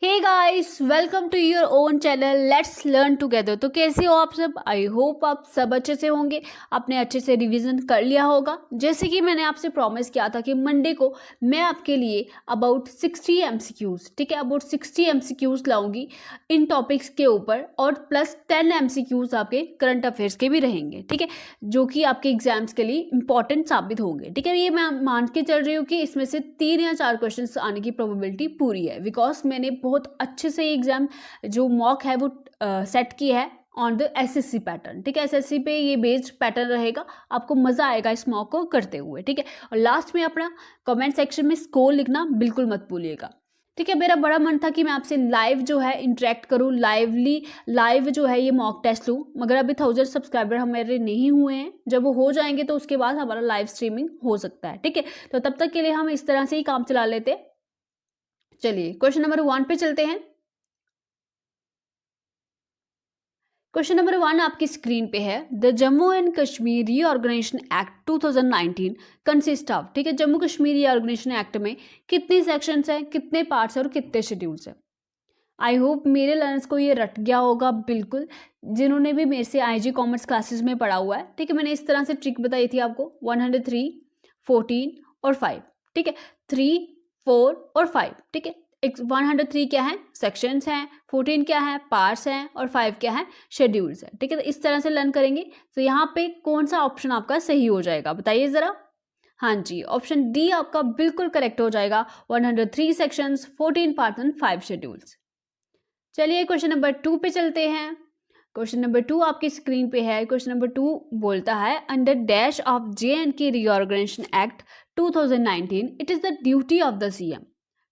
Hey guys, welcome to your own channel let's learn together. तो कैसे हो आप सब? आई होप आप सब अच्छे से होंगे। आपने अच्छे से रिवीजन कर लिया होगा। जैसे कि मैंने आपसे प्रॉमिस किया था कि मंडे को मैं आपके लिए अबाउट 60 एमसीक्यूज, ठीक है, अबाउट 60 एमसीक्यूज लाऊंगी इन टॉपिक्स के ऊपर, और प्लस 10 एमसीक्यूज आपके करंट अफेयर्स के भी रहेंगे, ठीक है, जो कि आपके एग्जाम्स के लिए इंपॉर्टेंट साबित होंगे। ठीक है, ये मैं मान के चल रही हूँ कि इसमें से 3 या 4 क्वेश्चन आने की प्रोबेबिलिटी पूरी है, बिकॉज मैंने बहुत अच्छे से एग्जाम जो मॉक है वो सेट की है ऑन द एसएससी पैटर्न। ठीक है, एसएससी पे ये बेस्ड पैटर्न रहेगा। आपको मजा आएगा इस मॉक को करते हुए। ठीक है, और लास्ट में अपना कमेंट सेक्शन में स्कोर लिखना बिल्कुल मत भूलिएगा। ठीक है, मेरा बड़ा मन था कि मैं आपसे लाइव जो है इंटरेक्ट करूं, लाइव जो है ये मॉक टेस्ट लूं, मगर अभी 1000 सब्सक्राइबर हमारे नहीं हुए हैं। जब वो हो जाएंगे तो उसके बाद हमारा लाइव स्ट्रीमिंग हो सकता है। ठीक है, तो तब तक के लिए हम इस तरह से ही काम चला लेते हैं। चलिए क्वेश्चन नंबर 1 पे चलते हैं। क्वेश्चन नंबर 1 आपकी स्क्रीन पे है। The Jammu and Kashmir reorganisation act 2019 consist of. ठीक है, जम्मू कश्मीर रीऑर्गेनाइजेशन एक्ट में कितने सेक्शंस हैं, कितने पार्ट्स हैं और कितने शेड्यूल्स हैं? आई होप मेरे लर्नर्स को ये रट गया होगा बिल्कुल, जिन्होंने भी मेरे से आईजी कॉमर्स क्लासेस में पढ़ा हुआ है। ठीक है, मैंने इस तरह से ट्रिक बताई थी आपको, 103, 14 और 5। ठीक है, 3, 4 और 5। ठीक है, 103 क्या है? सेक्शंस हैं, 14 क्या है? पार्ट्स हैं, और 5 क्या है? शेड्यूल्स हैं। ठीक है, तो इस तरह से लर्न करेंगे। तो यहाँ पे कौन सा ऑप्शन आपका सही हो जाएगा, बताइए जरा। हाँ जी, ऑप्शन डी आपका बिल्कुल करेक्ट हो जाएगा। 103 सेक्शंस, 14 पार्ट्स एंड 5 शेड्यूल्स। चलिए क्वेश्चन नंबर 2 पे चलते हैं। क्वेश्चन नंबर 2 आपकी स्क्रीन पे है। क्वेश्चन नंबर 2 बोलता है, under dash of JNK reorganisation act 2019 it is the duty of the CM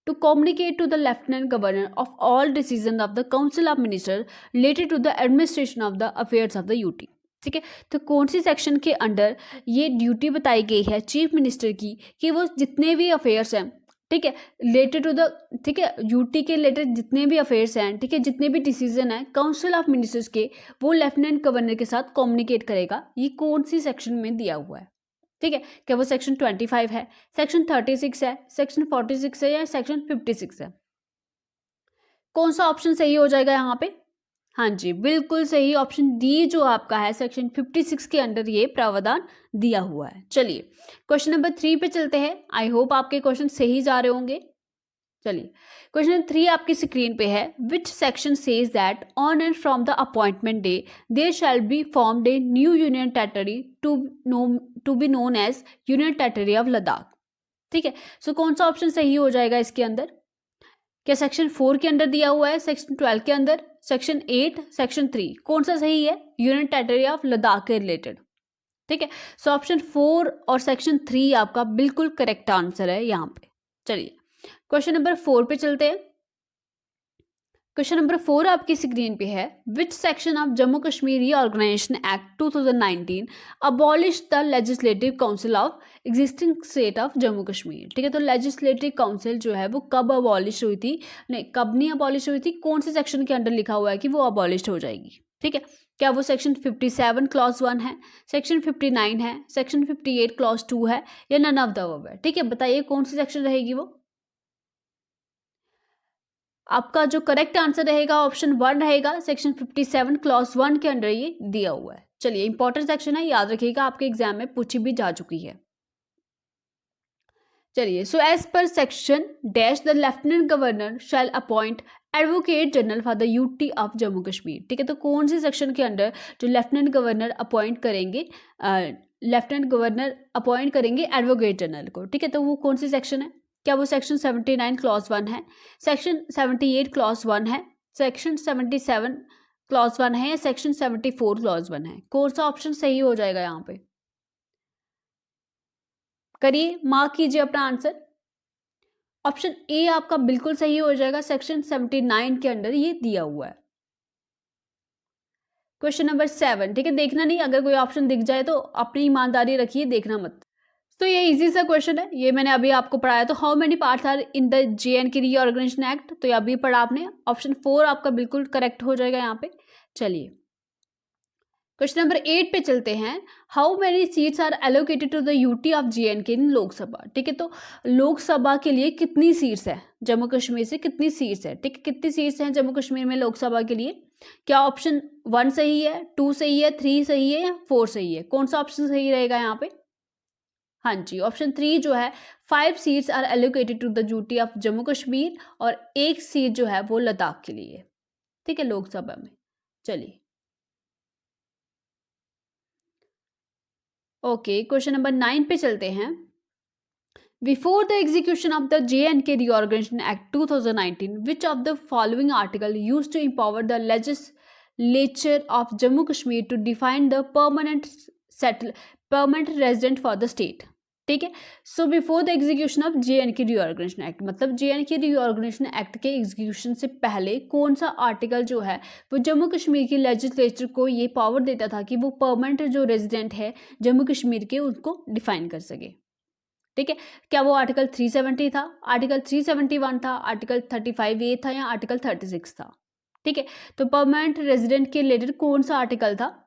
to communicate to the lieutenant governor of all decision of the council of minister related to the administration of the affairs of the UT. ठीक है, तो कौन सी section के under ये duty बताई गई है चीफ मिनिस्टर की कि वो जितने भी अफेयर्स हैं, ठीक है, रिलेटेड टू द, ठीक है, यूटी के रिलेटेड जितने भी अफेयर्स हैं, ठीक है, जितने भी डिसीजन हैं काउंसिल ऑफ मिनिस्टर्स के, वो लेफ्टिनेंट गवर्नर के साथ कम्युनिकेट करेगा। ये कौन सी सेक्शन में दिया हुआ है? ठीक है, क्या वो सेक्शन 25 है, सेक्शन 36 है, सेक्शन 46 है, या सेक्शन 56 है? कौन सा ऑप्शन सही हो जाएगा यहाँ पे? हाँ जी, बिल्कुल सही, ऑप्शन डी जो आपका है, सेक्शन 56 के अंडर ये प्रावधान दिया हुआ है। चलिए क्वेश्चन नंबर 3 पे चलते हैं। आई होप आपके क्वेश्चन सही जा रहे होंगे। चलिए क्वेश्चन नंबर 3 आपकी स्क्रीन पे है। Which section says that on and from the appointment day there shall be formed a new union territory to be known as union territory of Ladakh? ठीक है, सो कौन सा ऑप्शन सही हो जाएगा इसके अंदर? क्या सेक्शन 4 के अंदर दिया हुआ है, सेक्शन 12 के अंदर, सेक्शन 8, सेक्शन 3? कौन सा सही है यूनियन टेरिटरी ऑफ लद्दाख के रिलेटेड? ठीक है, सो ऑप्शन 4 और सेक्शन 3 आपका बिल्कुल करेक्ट आंसर है यहाँ पे। चलिए क्वेश्चन नंबर 4 पे चलते हैं। क्वेश्चन नंबर 4 आपकी स्क्रीन पे है। Which section of Jammu Kashmir reorganisation act 2019 abolish the legislative council of existing state of Jammu Kashmir? ठीक है, तो लेजिस्लेटिव काउंसिल जो है वो कब अबॉलिश हुई थी, नहीं कब नहीं अबॉलिश हुई थी, कौन से सेक्शन के अंडर लिखा हुआ है कि वो अबॉलिश हो जाएगी? ठीक है, क्या वो सेक्शन 57 क्लॉज 1 है, सेक्शन 59 है, सेक्शन 58 क्लॉज 2 है, या नन ऑफ द अबव है? ठीक है, बताइए कौन सी सेक्शन रहेगी वो? आपका जो करेक्ट आंसर रहेगा ऑप्शन 1 रहेगा, सेक्शन 57 क्लॉज 1 के अंडर ये दिया हुआ है। चलिए इंपॉर्टेंट सेक्शन है, याद रखिएगा, आपके एग्जाम में पूछी भी जा चुकी है। चलिए, so as per section dash the lieutenant governor shall appoint advocate general for the UT of Jammu Kashmir? ठीक है, तो कौन सी सेक्शन के अंडर जो लेफ्टिनेंट गवर्नर अपॉइंट करेंगे, लेफ्टिनेंट गवर्नर अपॉइंट करेंगे एडवोकेट जनरल को? ठीक है, तो वो कौन सी सेक्शन है? क्या वो सेक्शन 79 क्लॉज 1 है, सेक्शन 78 क्लॉज 1 है, सेक्शन 77 क्लॉज 1 है, या सेक्शन 74 क्लॉज 1 है? कौन सा ऑप्शन सही हो जाएगा यहाँ पे? करिए, मार्क कीजिए अपना आंसर। ऑप्शन ए आपका बिल्कुल सही हो जाएगा, सेक्शन 79 के अंडर ये दिया हुआ है। क्वेश्चन नंबर 7, ठीक है, देखना नहीं, अगर कोई ऑप्शन दिख जाए तो अपनी ईमानदारी रखिए, देखना मत। तो ये इजी सा क्वेश्चन है, ये मैंने अभी आपको पढ़ाया। तो how many parts are in the JNK reorganisation act? तो ये अभी पढ़ा आपने। ऑप्शन 4 आपका बिल्कुल करेक्ट हो जाएगा यहाँ पे। चलिए क्वेश्चन नंबर 8 पे चलते हैं। How many seats are allocated to the UT of JNK in Lok Sabha. ठीक है, तो लोकसभा के लिए कितनी सीट्स है, जम्मू कश्मीर से कितनी सीट्स है, ठीक है, कितनी सीट्स हैं जम्मू कश्मीर में लोकसभा के लिए। क्या ऑप्शन 1 सही है, 2 सही है, 3 सही है या 4 सही है, कौन सा ऑप्शन सही रहेगा यहाँ पे। हाँ जी, ऑप्शन 3 जो है 5 seats are allocated to the UT of Jammu Kashmir और 1 सीट जो है वो लद्दाख के लिए, ठीक है, लोकसभा में। चलिए ओके, क्वेश्चन नंबर 9 पे चलते हैं। Before the execution of the JNK Reorganization Act 2019, which of the following article used to empower the legislature of Jammu Kashmir to define the permanent resident for the state। ठीक है, so before the execution of JNK reorganisation act, मतलब JNK reorganisation act के execution से पहले कौन सा article जो है वो जम्मू कश्मीर की लेजिस्लेचर को ये पावर देता था कि वो परमानेंट जो रेजिडेंट है जम्मू कश्मीर के उनको डिफाइन कर सके। ठीक है, क्या वो आर्टिकल 370 था, आर्टिकल 371 था, आर्टिकल 35A था या आर्टिकल 36 था। ठीक है, तो परमानेंट रेजिडेंट के रिलेटेड कौन सा आर्टिकल था।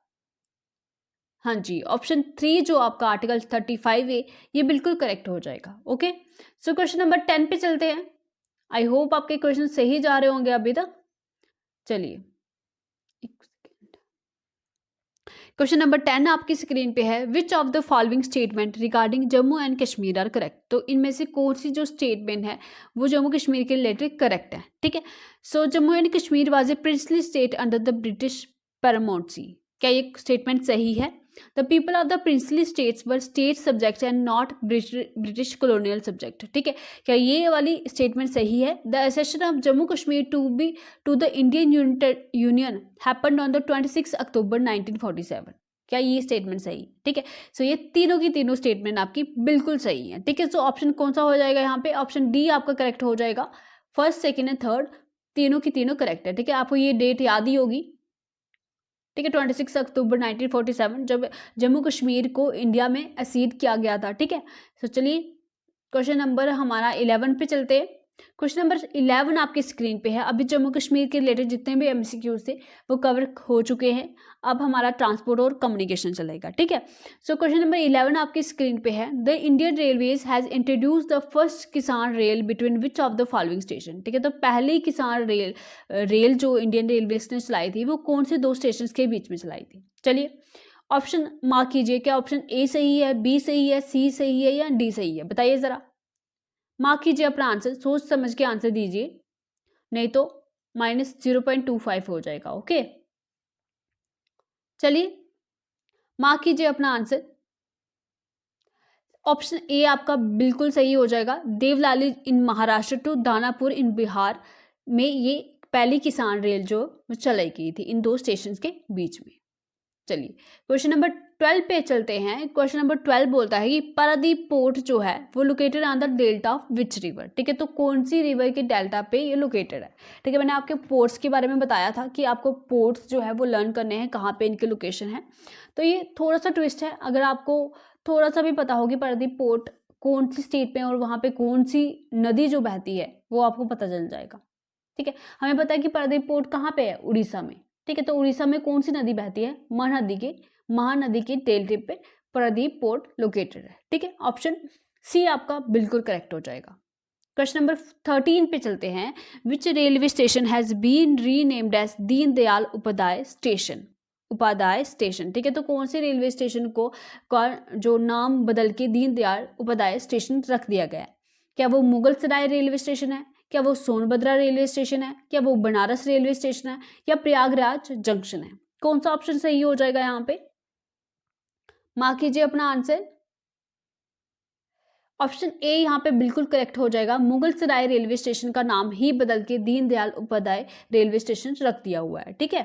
हाँ जी, ऑप्शन 3 जो आपका आर्टिकल 35A ये बिल्कुल करेक्ट हो जाएगा। ओके, सो क्वेश्चन नंबर 10 पे चलते हैं। आई होप आपके क्वेश्चन सही जा रहे होंगे अभी तक। चलिए, क्वेश्चन नंबर 10 आपकी स्क्रीन पे है। Which of the following statement regarding Jammu and Kashmir are correct. तो इनमें से कौन सी जो स्टेटमेंट है वो जम्मू कश्मीर के रिलेटेड करेक्ट है। ठीक है, so Jammu and Kashmir was a princely state under the British paramountcy. क्या ये स्टेटमेंट सही है। The people of the princely states were state subjects and not British colonial subject. ठीक है, क्या ये वाली स्टेटमेंट सही है। The accession of Jammu Kashmir to the Indian Union happened on the 26 October 1947। क्या ये स्टेटमेंट सही। ठीक है, सो ये तीनों की तीनों स्टेटमेंट आपकी बिल्कुल सही है। ठीक है, सो ऑप्शन कौन सा हो जाएगा यहाँ पे, ऑप्शन डी आपका करेक्ट हो जाएगा। फर्स्ट, सेकेंड एंड थर्ड तीनों की तीनों करेक्ट है। ठीक है, आपको ये डेट याद ही होगी। ठीक है, 26 अक्टूबर 1947 जब जम्मू कश्मीर को इंडिया में असीड किया गया था। ठीक है, तो चलिए क्वेश्चन नंबर हमारा 11 पे चलते हैं। क्वेश्चन नंबर 11 आपकी स्क्रीन पे है। अभी जम्मू कश्मीर के रिलेटेड जितने भी MCQs थे वो कवर हो चुके हैं। अब हमारा ट्रांसपोर्ट और कम्युनिकेशन चलेगा। ठीक है, सो क्वेश्चन नंबर 11 आपकी स्क्रीन पे है। The Indian Railways has introduce the first Kisan rail between which of the following station. ठीक है, तो पहली किसान रेल जो इंडियन रेलवेज ने चलाई थी वो कौन से 2 स्टेशन के बीच में चलाई थी। चलिए ऑप्शन मार्क कीजिए। क्या ऑप्शन A सही है, B सही है, C सही है या D सही है, बताइए ज़रा। मार्क कीजिए अपना आंसर, सोच समझ के आंसर दीजिए, नहीं तो -0.25 हो जाएगा। ओके, चलिए मार्क कीजिए अपना आंसर। ऑप्शन A आपका बिल्कुल सही हो जाएगा। देवलाली इन महाराष्ट्र टू दानापुर इन बिहार में ये पहली किसान रेल जो चलाई गई थी इन 2 स्टेशन के बीच में। चलिए क्वेश्चन नंबर 12 पे चलते हैं। क्वेश्चन नंबर 12 बोलता है कि पारादीप पोर्ट जो है वो located on the delta of which river. ठीक है, तो कौन सी रिवर के डेल्टा पे ये लोकेटेड है। ठीक है, मैंने आपके पोर्ट्स के बारे में बताया था कि आपको पोर्ट्स जो है वो लर्न करने हैं कहाँ पे इनके लोकेशन है। तो ये थोड़ा सा ट्विस्ट है, अगर आपको थोड़ा सा भी पता होगी पारादीप पोर्ट कौन सी स्टेट में और वहाँ पे कौन सी नदी जो बहती है वो आपको पता चल जाएगा। ठीक है, हमें पता है कि पारादीप पोर्ट कहाँ पे है, उड़ीसा में। ठीक है, तो उड़ीसा में कौन सी नदी बहती है, महानदी के डेल्टे पे पारादीप पोर्ट लोकेटेड है। ठीक है, ऑप्शन C आपका बिल्कुल करेक्ट हो जाएगा। क्वेश्चन नंबर 13 पे चलते हैं। Which railway station has been renamed as Deen Dayal Upadhyay station. ठीक है, तो कौन से रेलवे स्टेशन को जो नाम बदल के दीन दयाल उपाध्याय स्टेशन रख दिया गया है। क्या वो मुगल सराय रेलवे स्टेशन है, क्या वो सोनभद्रा रेलवे स्टेशन है, क्या वो बनारस रेलवे स्टेशन है या प्रयागराज जंक्शन है, कौन सा ऑप्शन सही हो जाएगा यहाँ पे। मार्क कीजिए अपना आंसर। ऑप्शन A यहाँ पे बिल्कुल करेक्ट हो जाएगा। मुगल सराय रेलवे स्टेशन का नाम ही बदल के दीनदयाल उपाध्याय रेलवे स्टेशन रख दिया हुआ है। ठीक है,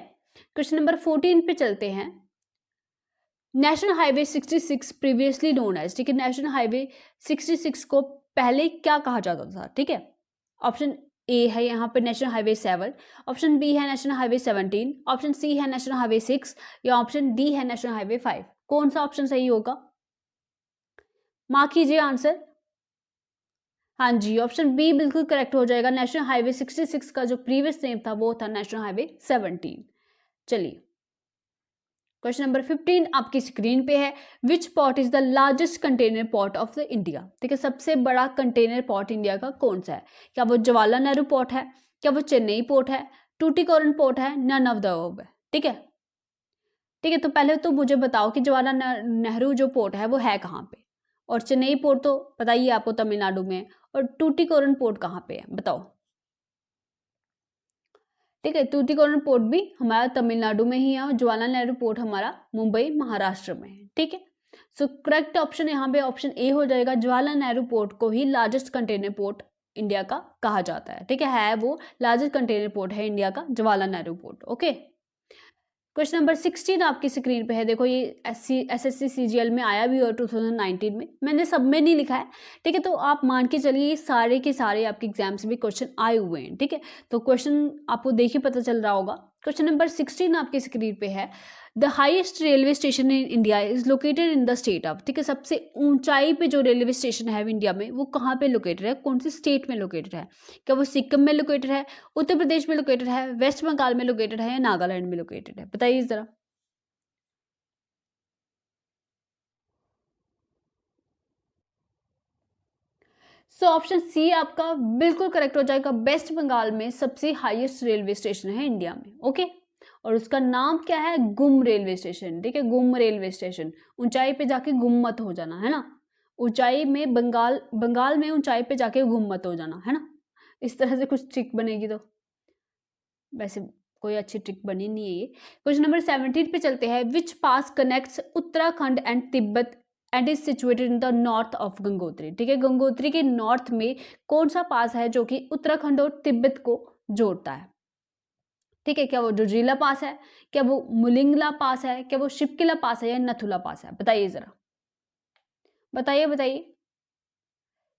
क्वेश्चन नंबर 14 पे चलते हैं। National highway 66 previously known as. ठीक है, नेशनल हाईवे 66 को पहले क्या कहा जाता था। ठीक है, ऑप्शन A है यहाँ पे नेशनल हाईवे 7, ऑप्शन B है नेशनल हाईवे 17, ऑप्शन C है नेशनल हाईवे 6 या ऑप्शन D है नेशनल हाईवे 5। कौन सा ऑप्शन सही होगा, मार्क कीजिए आंसर। हाँ जी, ऑप्शन B बिल्कुल करेक्ट हो जाएगा। नेशनल हाईवे 66 का जो प्रीवियस नेम था वो था नेशनल हाईवे 17। चलिए क्वेश्चन नंबर 15 आपकी स्क्रीन पे है, विच port is the largest container port of the India. ठीक है, सबसे बड़ा कंटेनर पोर्ट इंडिया का कौन सा है? क्या वो जवाहरलाल नेहरू पोर्ट है, क्या वो चेन्नई पोर्ट है, टूटिकोरिन पोर्ट है, नन ऑफ द अबव है। ठीक है, ठीक है, तो पहले तो मुझे बताओ कि जवाहरलाल नेहरू जो पोर्ट है वो है कहाँ पे, और चेन्नई पोर्ट तो बताइए आपको तमिलनाडु में है, और टूटिकोरिन पोर्ट कहाँ पे है बताओ। ठीक है, टूटिकोरिन पोर्ट भी हमारा तमिलनाडु में ही है, और जवाहरलाल नेहरू पोर्ट हमारा मुंबई महाराष्ट्र में है। ठीक है, सो करेक्ट ऑप्शन यहाँ पे ऑप्शन ए हो जाएगा, जवाहरलाल नेहरू पोर्ट को ही लार्जेस्ट कंटेनर पोर्ट इंडिया का कहा जाता है। ठीक है वो लार्जेस्ट कंटेनर पोर्ट है इंडिया का Jawaharlal Nehru port. Okay, question number 16 आपकी स्क्रीन पे है, देखो ये एसएससी सीजीएल में आया भी और 2019 में, मैंने सब में नहीं लिखा है। ठीक है, तो आप मान के चलिए ये सारे के सारे आपके एग्जाम्स में क्वेश्चन आए हुए हैं। ठीक है, तो क्वेश्चन आपको देखिए पता चल रहा होगा। क्वेश्चन नंबर 16 आपकी स्क्रीन पे है, the highest railway station in India is located in the state of. ठीक है, सबसे ऊंचाई पे जो रेलवे स्टेशन है इंडिया में वो कहाँ पे लोकेटेड है, कौन सी स्टेट में लोकेटेड है? क्या वो सिक्किम में लोकेटेड है, उत्तर प्रदेश में लोकेटेड है, वेस्ट बंगाल में लोकेटेड है, या नागालैंड में लोकेटेड है? बताइए जरा। सो ऑप्शन सी आपका बिल्कुल करेक्ट हो जाएगा, वेस्ट बंगाल में सबसे हाईएस्ट रेलवे स्टेशन है इंडिया में। ओके, और उसका नाम क्या है? गुम रेलवे स्टेशन। ठीक है, गुम रेलवे स्टेशन, ऊंचाई पे जाके गुम मत हो जाना, है ना। ऊंचाई में बंगाल में ऊंचाई पे जाके गुम मत हो जाना, है ना। इस तरह से कुछ ट्रिक बनेगी तो वैसे कोई अच्छी ट्रिक बनी नहीं है ये। क्वेश्चन नंबर 17 पे चलते हैं, which pass connects Uttarakhand and Tibet and is situated in the north of Gangotri. ठीक है, गंगोत्री के नॉर्थ में कौन सा पास है जो कि उत्तराखंड और तिब्बत को जोड़ता है? ठीक है, क्या वो जोजिला पास है, क्या वो मुलिंगला पास है, क्या वो शिपकिला पास है, या नथुला पास है? बताइए जरा, बताइए बताइए।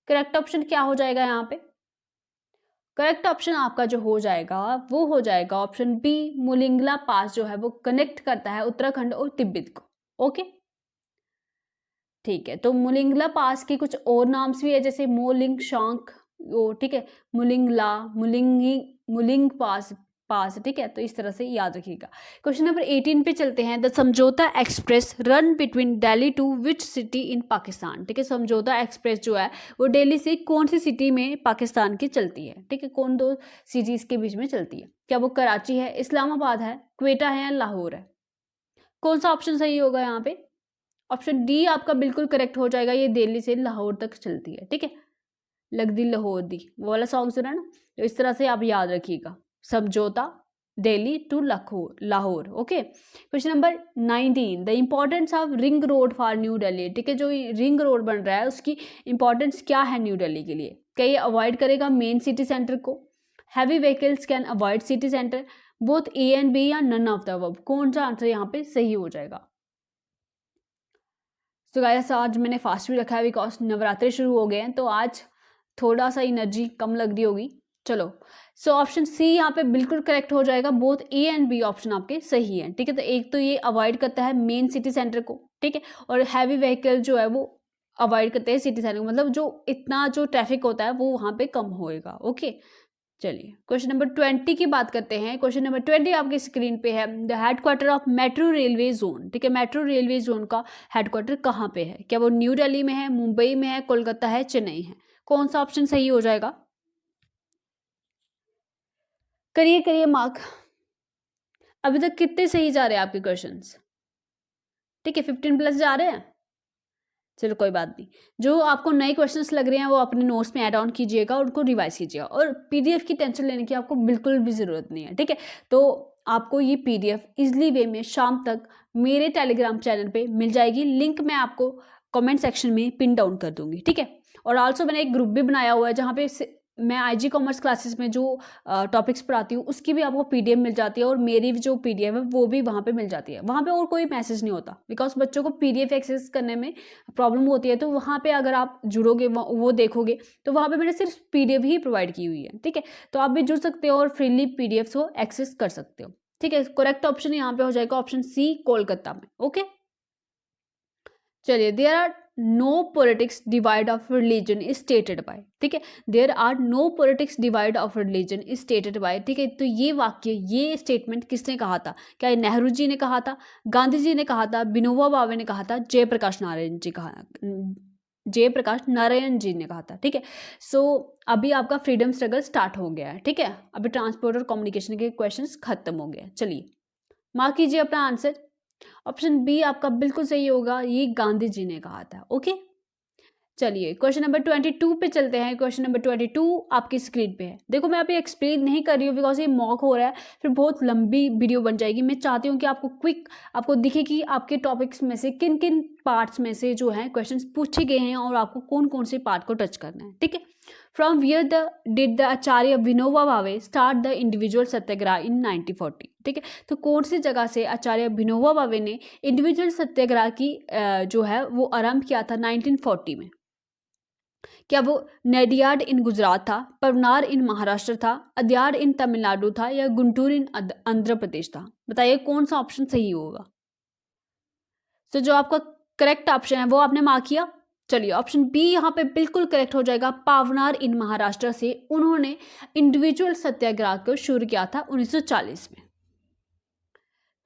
करेक्ट ऑप्शन क्या हो जाएगा यहाँ पे? करेक्ट ऑप्शन आपका जो हो जाएगा वो हो जाएगा ऑप्शन बी, मुलिंगला पास जो है वो कनेक्ट करता है उत्तराखंड और तिब्बत को। ओके, ठीक है, तो मुलिंगला पास के कुछ और नाम्स भी है, जैसे मोलिंग शांक, वो ठीक है, मुलिंगला, मुलिंग पास। ठीक है, तो इस तरह से याद रखिएगा। क्वेश्चन नंबर 18 पे चलते हैं, the Samjhauta express run between Delhi to which city in Pakistan. ठीक है, समझौता एक्सप्रेस जो है वो दिल्ली से कौन सी सिटी में पाकिस्तान की चलती है? ठीक है, कौन दो सिटीज के बीच में चलती है? क्या वो कराची है, इस्लामाबाद है, क्वेटा है, या लाहौर है? कौन सा ऑप्शन सही होगा यहाँ पे? ऑप्शन डी आपका बिल्कुल करेक्ट हो जाएगा, ये दिल्ली से लाहौर तक चलती है। ठीक है, लगदी लाहौर दी, वो वाला सॉन्ग सुना ना, तो इस तरह से आप याद रखिएगा, Samjhauta Delhi to Lahore. Okay, question number 19, the importance of ring road for New Delhi. ठीक है, जो रिंग रोड बन रहा है उसकी इंपॉर्टेंस क्या है न्यू दिल्ली के लिए? क्या ये अवॉइड करेगा मेन सिटी सेंटर को? Heavy vehicles can avoid city centre, both A and B, या नन ऑफ द अबव? कौन सा आंसर यहाँ पे सही हो जाएगा? तो गाइस आज मैंने फास्ट भी रखा है बिकॉज नवरात्रि शुरू हो गए हैं, तो आज थोड़ा सा एनर्जी कम लग रही होगी। चलो, सो ऑप्शन सी यहाँ पे बिल्कुल करेक्ट हो जाएगा, both A and B option आपके सही है। ठीक है, तो एक तो ये अवॉइड करता है मेन सिटी सेंटर को, ठीक है, और हैवी व्हीकल जो है वो अवॉइड करते हैं सिटी सेंटर को, मतलब जो इतना जो ट्रैफिक होता है वो वहाँ पे कम होएगा। ओके, चलिए क्वेश्चन नंबर 20 की बात करते हैं। क्वेश्चन नंबर 20 आपकी स्क्रीन पे है, the headquarter of metro railway zone. ठीक है, मेट्रो रेलवे जोन का हेडक्वार्टर कहाँ पे है? क्या वो न्यू दिल्ली में है, मुंबई में है, कोलकाता है, चेन्नई है? कौन सा ऑप्शन सही हो जाएगा? करिए करिए मार्क। अभी तक कितने सही जा रहे हैं आपके क्वेश्चंस? ठीक है, 15+ जा रहे हैं। चलो कोई बात नहीं, जो आपको नए क्वेश्चंस लग रहे हैं वो अपने नोट्स में ऐड ऑन कीजिएगा और उनको रिवाइज कीजिएगा, और पीडीएफ की टेंशन लेने की आपको बिल्कुल भी ज़रूरत नहीं है। ठीक है, तो आपको ये पीडीएफ इजली वे में शाम तक मेरे टेलीग्राम चैनल पे मिल जाएगी, लिंक मैं आपको कमेंट सेक्शन में पिन डाउन कर दूंगी। ठीक है, और आल्सो मैंने एक ग्रुप भी बनाया हुआ है जहाँ पे मैं आईजी कॉमर्स क्लासेस में जो टॉपिक्स पढ़ाती हूँ उसकी भी आपको पीडीएफ मिल जाती है, और मेरी जो पीडीएफ है वो भी वहाँ पे मिल जाती है। वहाँ पे और कोई मैसेज नहीं होता बिकॉज बच्चों को पीडीएफ एक्सेस करने में प्रॉब्लम होती है, तो वहाँ पे अगर आप जुड़ोगे वो देखोगे तो वहाँ पे मैंने सिर्फ पीडीएफ ही प्रोवाइड की हुई है। ठीक है, तो आप भी जुड़ सकते हो और फ्रीली पीडीएफ को एक्सेस कर सकते हो। ठीक है, करेक्ट ऑप्शन यहाँ पे हो जाएगा ऑप्शन सी, कोलकाता में। ओके, चलिए, there are no politics divide of religion is stated by, ठीक है, there are no politics divide of religion is stated by, ठीक है। तो ये वाक्य, ये स्टेटमेंट किसने कहा था? क्या ये नेहरू जी ने कहा था, गांधी जी ने कहा था, विनोबा भावे ने कहा था, जयप्रकाश नारायण जी कहा, जयप्रकाश नारायण जी ने कहा था, ठीक है। सो अभी आपका फ्रीडम स्ट्रगल स्टार्ट हो गया है, ठीक है। अभी ट्रांसपोर्ट और कम्युनिकेशन के क्वेश्चंस खत्म हो गए। चलिए मार्क कीजिए अपना आंसर। ऑप्शन बी आपका बिल्कुल सही होगा, ये गांधी जी ने कहा था। ओके, चलिए क्वेश्चन नंबर 22 पे चलते हैं। क्वेश्चन नंबर 22 आपकी स्क्रीन पे है। देखो मैं अभी एक्सप्लेन नहीं कर रही हूँ बिकॉज ये मॉक हो रहा है, फिर बहुत लंबी वीडियो बन जाएगी। मैं चाहती हूँ कि आपको क्विक, आपको दिखे कि आपके टॉपिक्स में से किन किन पार्ट्स में से जो है क्वेश्चंस पूछे गए हैं और आपको कौन कौन से पार्ट को टच करना है, ठीक है। From wear did the Acharya Vinoba Bhave start the individual सत्याग्रह इन 1940, ठीक है। तो कौन सी जगह से आचार्य विनोबा भावे ने इंडिविजुअल सत्याग्रह की जो है वो आरंभ किया था 1940 में? क्या वो नेडियाड इन गुजरात था, पवनार इन महाराष्ट्र था, अद्यार इन तमिलनाडु था, या गुंटूर इन आंध्र प्रदेश था? बताइए कौन सा ऑप्शन सही होगा। तो जो आपका करेक्ट ऑप्शन है वो आपने मार्क किया। चलिए ऑप्शन बी यहाँ पे बिल्कुल करेक्ट हो जाएगा। पावनार इन महाराष्ट्र से उन्होंने इंडिविजुअल सत्याग्रह को शुरू किया था 1940 में।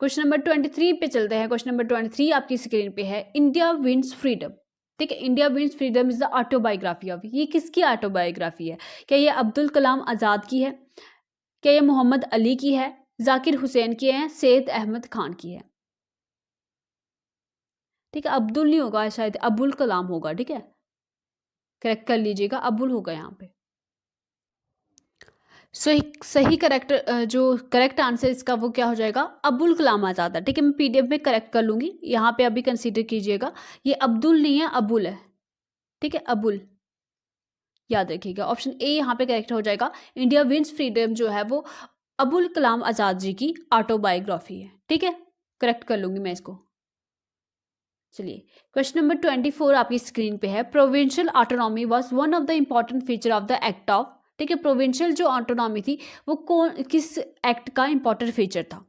क्वेश्चन नंबर 23 पे चलते हैं। क्वेश्चन नंबर 23 आपकी स्क्रीन पे है। इंडिया विंस फ्रीडम, ठीक है। India wins freedom is the autobiography of, ये किसकी ऑटोबायोग्राफी है? क्या ये अब्दुल कलाम आज़ाद की है, क्या ये मोहम्मद अली की है, जाकिर हुसैन की है, सैयद अहमद खान की है? ठीक है, अब्दुल नहीं होगा शायद, अबुल कलाम होगा, ठीक है। करेक्ट कर लीजिएगा, अबुल होगा यहाँ पे। सही करेक्ट जो करेक्ट आंसर इसका वो क्या हो जाएगा? अबुल कलाम आज़ाद है, ठीक है। मैं पीडीएफ में करेक्ट कर लूंगी, यहाँ पे अभी कंसीडर कीजिएगा ये अब्दुल नहीं है, अबुल है, ठीक है, अबुल, याद रखिएगा। ऑप्शन ए यहाँ पे करेक्ट हो जाएगा। इंडिया विंस फ्रीडम जो है वो अबुल कलाम आज़ाद जी की ऑटोबायोग्राफी है, ठीक है। करेक्ट कर लूंगी मैं इसको। चलिए क्वेश्चन नंबर 24 आपकी स्क्रीन पे है। Provincial autonomy was one of the important feature of the act of, ठीक है। प्रोविंशियल जो ऑटोनॉमी थी वो कौन, किस एक्ट का इंपॉर्टेंट फीचर था?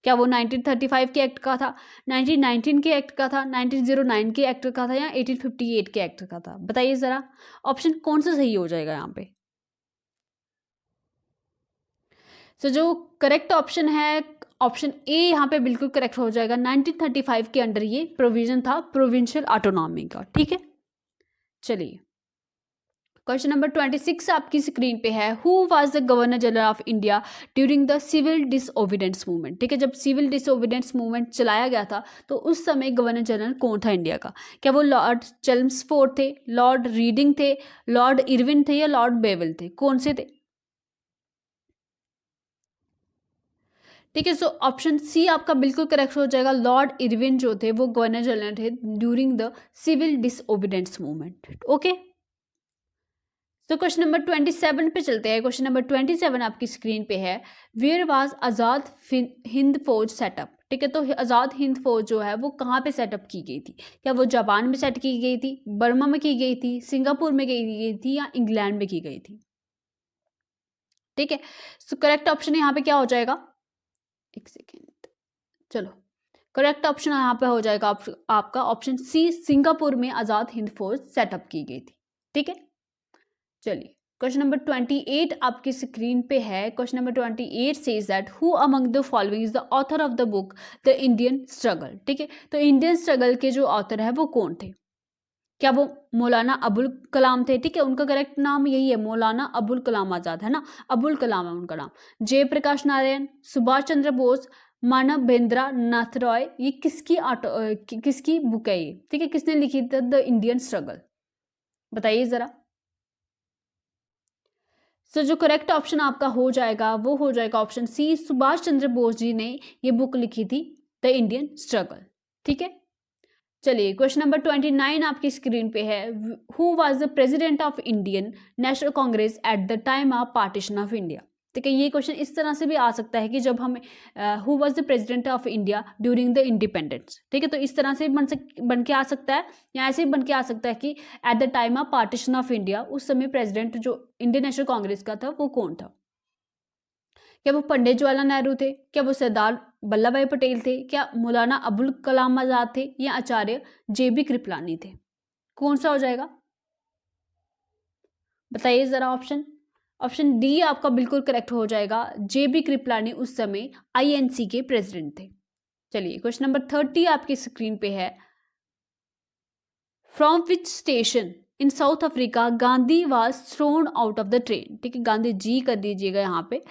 क्या वो 1935 के एक्ट का था, 1919 के एक्ट का था, 1909 के एक्ट का था, या 1858 के एक्ट का था? बताइए जरा ऑप्शन कौन सा सही हो जाएगा यहाँ पे। तो जो करेक्ट ऑप्शन है ऑप्शन ए यहाँ पे बिल्कुल करेक्ट हो जाएगा। 1935 के अंडर ये प्रोविजन था प्रोविंशियल ऑटोनॉमी का, ठीक है। चलिए क्वेश्चन नंबर 26 आपकी स्क्रीन पे है। Who was the governor general of India during the civil disobedience movement, ठीक है। जब सिविल डिसओबीडियंस मूवमेंट चलाया गया था तो उस समय गवर्नर जनरल कौन था इंडिया का? क्या वो लॉर्ड चेम्सफोर्ड थे, लॉर्ड रीडिंग थे, लॉर्ड इरविन थे, या लॉर्ड बेवल थे? कौन से थे? ठीक है, सो ऑप्शन सी आपका बिल्कुल करेक्ट हो जाएगा। लॉर्ड इरविन जो थे वो गवर्नर जनरल थे during the civil disobedience movement, okay. तो क्वेश्चन नंबर 27 पे चलते हैं। क्वेश्चन नंबर 27 आपकी स्क्रीन पे है। वेयर वाज आज़ाद हिंद फौज सेटअप, ठीक है। तो आज़ाद हिंद फौज जो है वो कहाँ पे सेटअप की गई थी? क्या वो जापान में सेट की गई थी, बर्मा में की गई थी, सिंगापुर में की गई थी, या इंग्लैंड में की गई थी? ठीक है, सो करेक्ट ऑप्शन यहाँ पे क्या हो जाएगा? एक सेकेंड, चलो करेक्ट ऑप्शन यहाँ पे हो जाएगा आपका ऑप्शन सी, सिंगापुर में आज़ाद हिंद फौज सेटअप की गई थी, ठीक है। चलिए क्वेश्चन नंबर 28 आपकी स्क्रीन पे है। Question number 28 says that who among the following is the author of the book the Indian struggle, ठीक है। तो इंडियन स्ट्रगल के जो ऑथर है वो कौन थे? क्या वो मौलाना अबुल कलाम थे? ठीक है, उनका करेक्ट नाम यही है, मौलाना अबुल कलाम आज़ाद, है ना, अबुल कलाम है उनका नाम। जयप्रकाश नारायण, सुभाष चंद्र बोस, मानवेंद्र नाथ रॉय, ये किसकी बुक है ये? ठीक है, किसने लिखी थी द इंडियन स्ट्रगल? बताइए जरा। सो जो करेक्ट ऑप्शन आपका हो जाएगा वो हो जाएगा ऑप्शन सी, सुभाष चंद्र बोस जी ने ये बुक लिखी थी द इंडियन स्ट्रगल, ठीक है। चलिए क्वेश्चन नंबर 29 आपकी स्क्रीन पे है। Who was the president of Indian National Congress at the time of partition of India? ठीक है, ये क्वेश्चन इस तरह से भी आ सकता है कि जब हम who was the president of India during the independence, ठीक है। तो इस तरह से बन के आ सकता है, या ऐसे भी बन के आ सकता है कि at the time of partition of India उस समय प्रेसिडेंट जो इंडियन नेशनल कांग्रेस का था वो कौन था? क्या वो पंडित जवाहरलाल नेहरू थे, क्या वो सरदार वल्लभ भाई पटेल थे, क्या मौलाना अबुल कलाम आज़ाद थे, या आचार्य JB कृपलानी थे? कौन सा हो जाएगा, बताइए जरा ऑप्शन। ऑप्शन डी आपका बिल्कुल करेक्ट हो जाएगा। JB कृपलानी उस समय INC के प्रेसिडेंट थे। चलिए क्वेश्चन नंबर 30 आपकी स्क्रीन पे है। From which station in South Africa Gandhi was thrown out of the train, ठीक है, गांधी जी कर दीजिएगा यहाँ पे।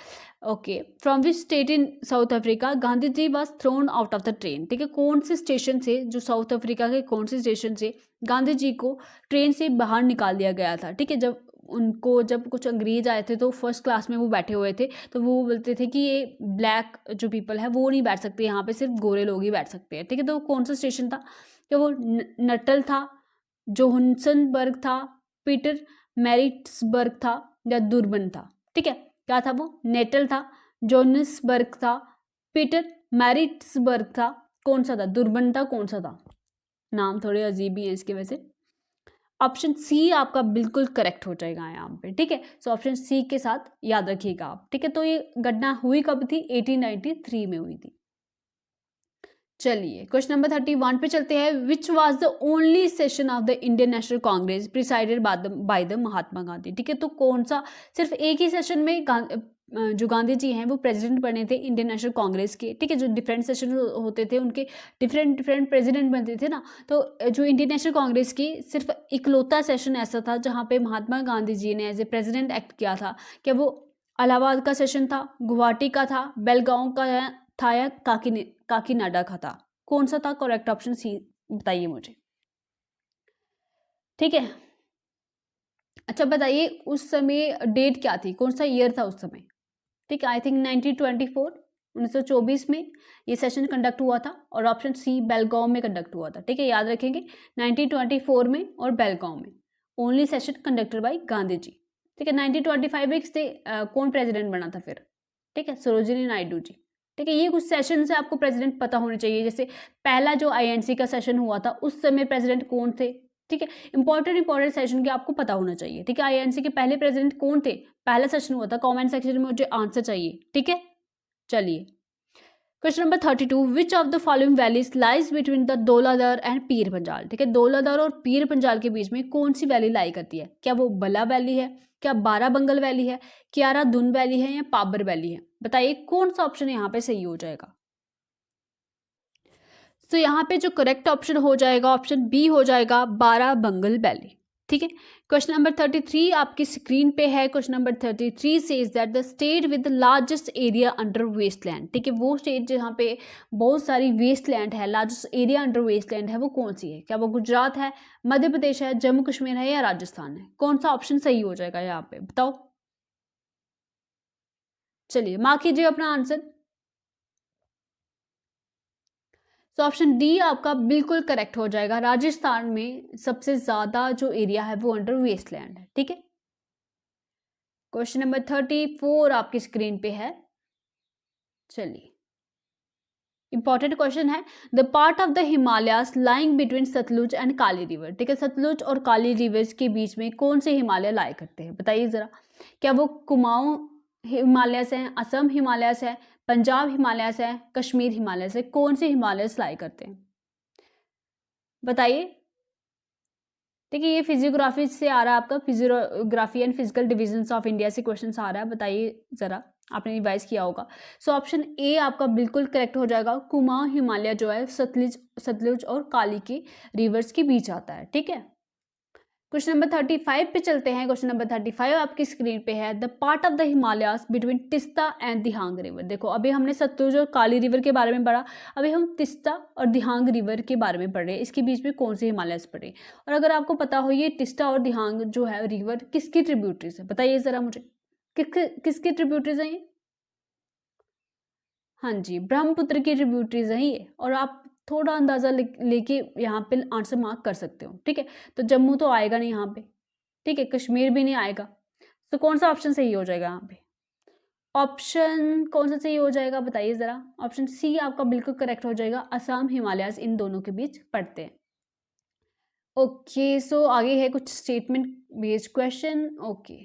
Okay, from which state in South Africa Gandhi ji was thrown out of the train, ठीक है, कौन से स्टेशन से, जो साउथ अफ्रीका के कौन से स्टेशन से गांधी जी को ट्रेन से बाहर निकाल दिया गया था, ठीक है। जब कुछ अंग्रेज आए थे तो फर्स्ट क्लास में वो बैठे हुए थे, तो वो बोलते थे कि ये ब्लैक जो पीपल है वो नहीं बैठ सकते यहाँ पे, सिर्फ गोरे लोग ही बैठ सकते हैं, ठीक है। तो कौन सा स्टेशन था, क्या वो नटल था, जोहन्सनबर्ग था, पीटर मैरिट्सबर्ग था, या दुर्बन था, ठीक है। क्या था वो, नेटल था, जोहन्सबर्ग था, पीटर मैरिट्सबर्ग था, कौन सा था, दुर्बन था, कौन सा था। नाम थोड़े अजीब ही है इसके वैसे। ऑप्शन सी आपका बिल्कुल करेक्ट हो जाएगा यहाँ पे, ठीक है। सो ऑप्शन सी के साथ याद रखिएगा आप, ठीक है। तो ये घटना हुई कब थी, 1893 में हुई थी। चलिए क्वेश्चन नंबर 31 पे चलते हैं। Which was the only session of the Indian National Congress presided by the Mahatma Gandhi, ठीक है। तो कौन सा, सिर्फ एक ही सेशन में जो गांधी जी हैं वो प्रेसिडेंट बने थे इंडियन नेशनल कांग्रेस के, ठीक है। जो डिफरेंट सेशन होते थे उनके डिफरेंट डिफरेंट प्रेसिडेंट बनते थे ना, तो जो इंडियन नेशनल कांग्रेस की सिर्फ इकलौता सेशन ऐसा था जहाँ पे महात्मा गांधी जी ने एज ए प्रेसिडेंट एक्ट किया था। क्या वो इलाहाबाद का सेशन था, गुवाहाटी का था, बेलगांव का था, या काकीनाडा का था, कौन सा था, करेक्ट ऑप्शन सी बताइए मुझे, ठीक है। अच्छा बताइए उस समय डेट क्या थी, कौन सा ईयर था उस समय, ठीक है। आई थिंक 1924 में ये सेशन कंडक्ट हुआ था, और ऑप्शन सी बेलगांव में कंडक्ट हुआ था, ठीक है, याद रखेंगे 1924 में और बेलगांव में only session conducted by Gandhi ji, ठीक है। 1925 में कौन प्रेसिडेंट बना था फिर, ठीक है, सरोजिनी नायडू जी, ठीक है। ये कुछ सेशन से आपको प्रेसिडेंट पता होने चाहिए, जैसे पहला जो INC का सेशन हुआ था उस समय प्रेसिडेंट कौन थे, ठीक है। इंपॉर्टेंट सेशन के आपको पता होना चाहिए, ठीक है। INC के पहले प्रेसिडेंट कौन थे, पहला सेशन हुआ था, कमेंट सेक्शन में मुझे आंसर चाहिए, ठीक है। चलिए question number 32, which of the following valleys lies between the Dhauladhar and Pir Panjal, ठीक है। दौलाधर और पीर पंजाल के बीच में कौन सी वैली लाई करती है, क्या वो बला वैली है, क्या बाराबंगल वैली है, क्यारा धुन वैली है, या पाबर वैली है, बताइए कौन सा ऑप्शन यहाँ पे सही हो जाएगा। तो यहाँ पे जो करेक्ट ऑप्शन हो जाएगा ऑप्शन बी हो जाएगा, बाराबंगल वैली, ठीक है। क्वेश्चन नंबर 33 आपकी स्क्रीन पे है। Question number 33 says that the state with the largest area under wasteland, ठीक है, वो स्टेट जहाँ पे बहुत सारी वेस्टलैंड है, लार्जेस्ट एरिया अंडर वेस्टलैंड है, वो कौन सी है, क्या वो गुजरात है, मध्य प्रदेश है, जम्मू कश्मीर है, या राजस्थान है, कौन सा ऑप्शन सही हो जाएगा यहाँ पे बताओ। चलिए मार्क कीजिए अपना आंसर। तो ऑप्शन डी आपका बिल्कुल करेक्ट हो जाएगा। राजस्थान में सबसे ज्यादा जो एरिया है वो अंडर वेस्टलैंड है, ठीक है। क्वेश्चन नंबर 34 आपकी स्क्रीन पे है। चलिए इंपॉर्टेंट क्वेश्चन है। The part of the Himalayas lying between Sutlej and Kali river, ठीक है, सतलुज और काली रिवर्स के बीच में कौन से हिमालय लाया करते हैं, बताइए जरा। क्या वो कुमाऊं हिमालयस है, असम हिमालयस है, पंजाब हिमालयस है, कश्मीर हिमालयस है, कौन से हिमालयस लाया करते हैं बताइए। देखिए ये फिजियोग्राफी से आ रहा है, आपका physiography and physical divisions of India से क्वेश्चन आ रहा है, बताइए जरा, आपने रिवाइज किया होगा। सो ऑप्शन ए आपका बिल्कुल करेक्ट हो जाएगा। कुमाऊं हिमालय जो है सतलुज और काली के रिवर्स के बीच आता है, ठीक है। क्वेश्चन नंबर 35 पे चलते हैं। क्वेश्चन नंबर 35 आपकी स्क्रीन पे है। The part of the Himalayas between Teesta and Dihang river, देखो अभी हमने सतलुज और काली रिवर के बारे में पढ़ा, अभी हम तिस्ता और दिहांग रिवर के बारे में पढ़ रहे हैं, इसके बीच में कौन से हिमालयास पड़े। और अगर आपको पता हो ये तिस्ता और दिहांग जो है रिवर किसकी ट्रिब्यूटरीज है, बताइए जरा मुझे, किसकी ट्रिब्यूटरीज है ये। हाँ जी, ब्रह्मपुत्र की ट्रिब्यूटरीज है ये। और आप थोड़ा अंदाजा लेके यहाँ पे आंसर मार्क कर सकते हो, ठीक है। तो जम्मू तो आएगा नहीं यहाँ पे, ठीक है, कश्मीर भी नहीं आएगा। तो कौन सा ऑप्शन सही हो जाएगा यहाँ पे, ऑप्शन कौन सा सही हो जाएगा बताइए जरा। ऑप्शन सी आपका बिल्कुल करेक्ट हो जाएगा, असम हिमालयास इन दोनों के बीच पड़ते हैं। ओके सो आगे है कुछ statement based question. Okay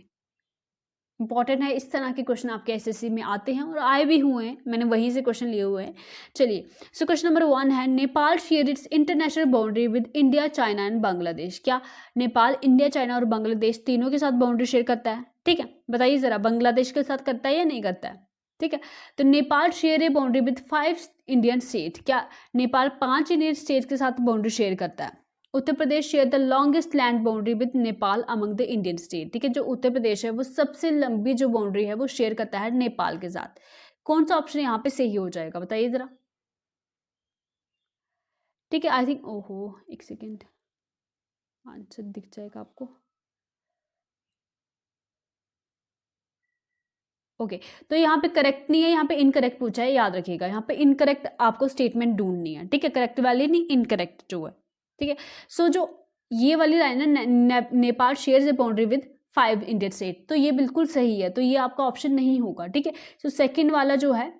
important है, इस तरह के क्वेश्चन आपके एसएससी में आते हैं और आए भी हुए हैं, मैंने वहीं से क्वेश्चन लिए हुए हैं। चलिए, सो क्वेश्चन नंबर 1 है, Nepal share its international boundary with India, China and Bangladesh. क्या नेपाल इंडिया, चाइना और बांग्लादेश तीनों के साथ बाउंड्री शेयर करता है? ठीक है, बताइए जरा, बांग्लादेश के साथ करता है या नहीं करता है? ठीक है, तो Nepal share A boundary with 5 Indian state. क्या नेपाल 5 इंडियन स्टेट के साथ बाउंड्री शेयर करता है? Uttar Pradesh share the longest land boundary with Nepal among the Indian state. ठीक है, जो उत्तर प्रदेश है वो सबसे लंबी जो बाउंड्री है वो शेयर करता है नेपाल के साथ। कौन सा ऑप्शन यहाँ पे सही हो जाएगा, बताइए जरा। ठीक है, आई थिंक, ओहो एक सेकेंड, आंसर दिख जाएगा आपको। ओके, तो यहाँ पे करेक्ट नहीं है, यहाँ पे इनकरेक्ट पूछा है, याद रखिएगा, यहाँ पे इनकरेक्ट आपको स्टेटमेंट ढूंढनी है। ठीक है, करेक्ट वाली नहीं, इनकरेक्ट जो है। ठीक है, सो जो ये वाली लाइन है, Nepal shares A boundary with 5 Indian state, तो ये बिल्कुल सही है, तो ये आपका ऑप्शन नहीं होगा। ठीक है, तो सेकंड वाला जो है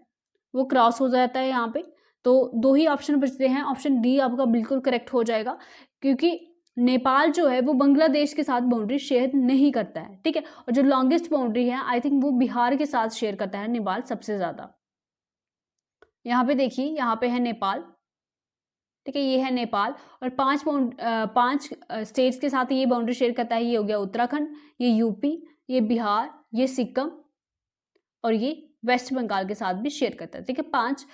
वो क्रॉस हो जाता है यहाँ पे, तो 2 ही ऑप्शन बचते हैं। ऑप्शन डी आपका बिल्कुल करेक्ट हो जाएगा, क्योंकि नेपाल जो है वो बांग्लादेश के साथ बाउंड्री शेयर नहीं करता है। ठीक है, और जो लॉन्गेस्ट बाउंड्री है आई थिंक वो बिहार के साथ शेयर करता है नेपाल सबसे ज्यादा। यहाँ पे देखिए, यहाँ पे है नेपाल। ठीक है, ये है नेपाल, और 5 स्टेट्स के साथ ये बाउंड्री शेयर करता है। ये हो गया उत्तराखंड, ये यूपी, ये बिहार, ये सिक्किम, और ये वेस्ट बंगाल के साथ भी शेयर करता है। ठीक है, 5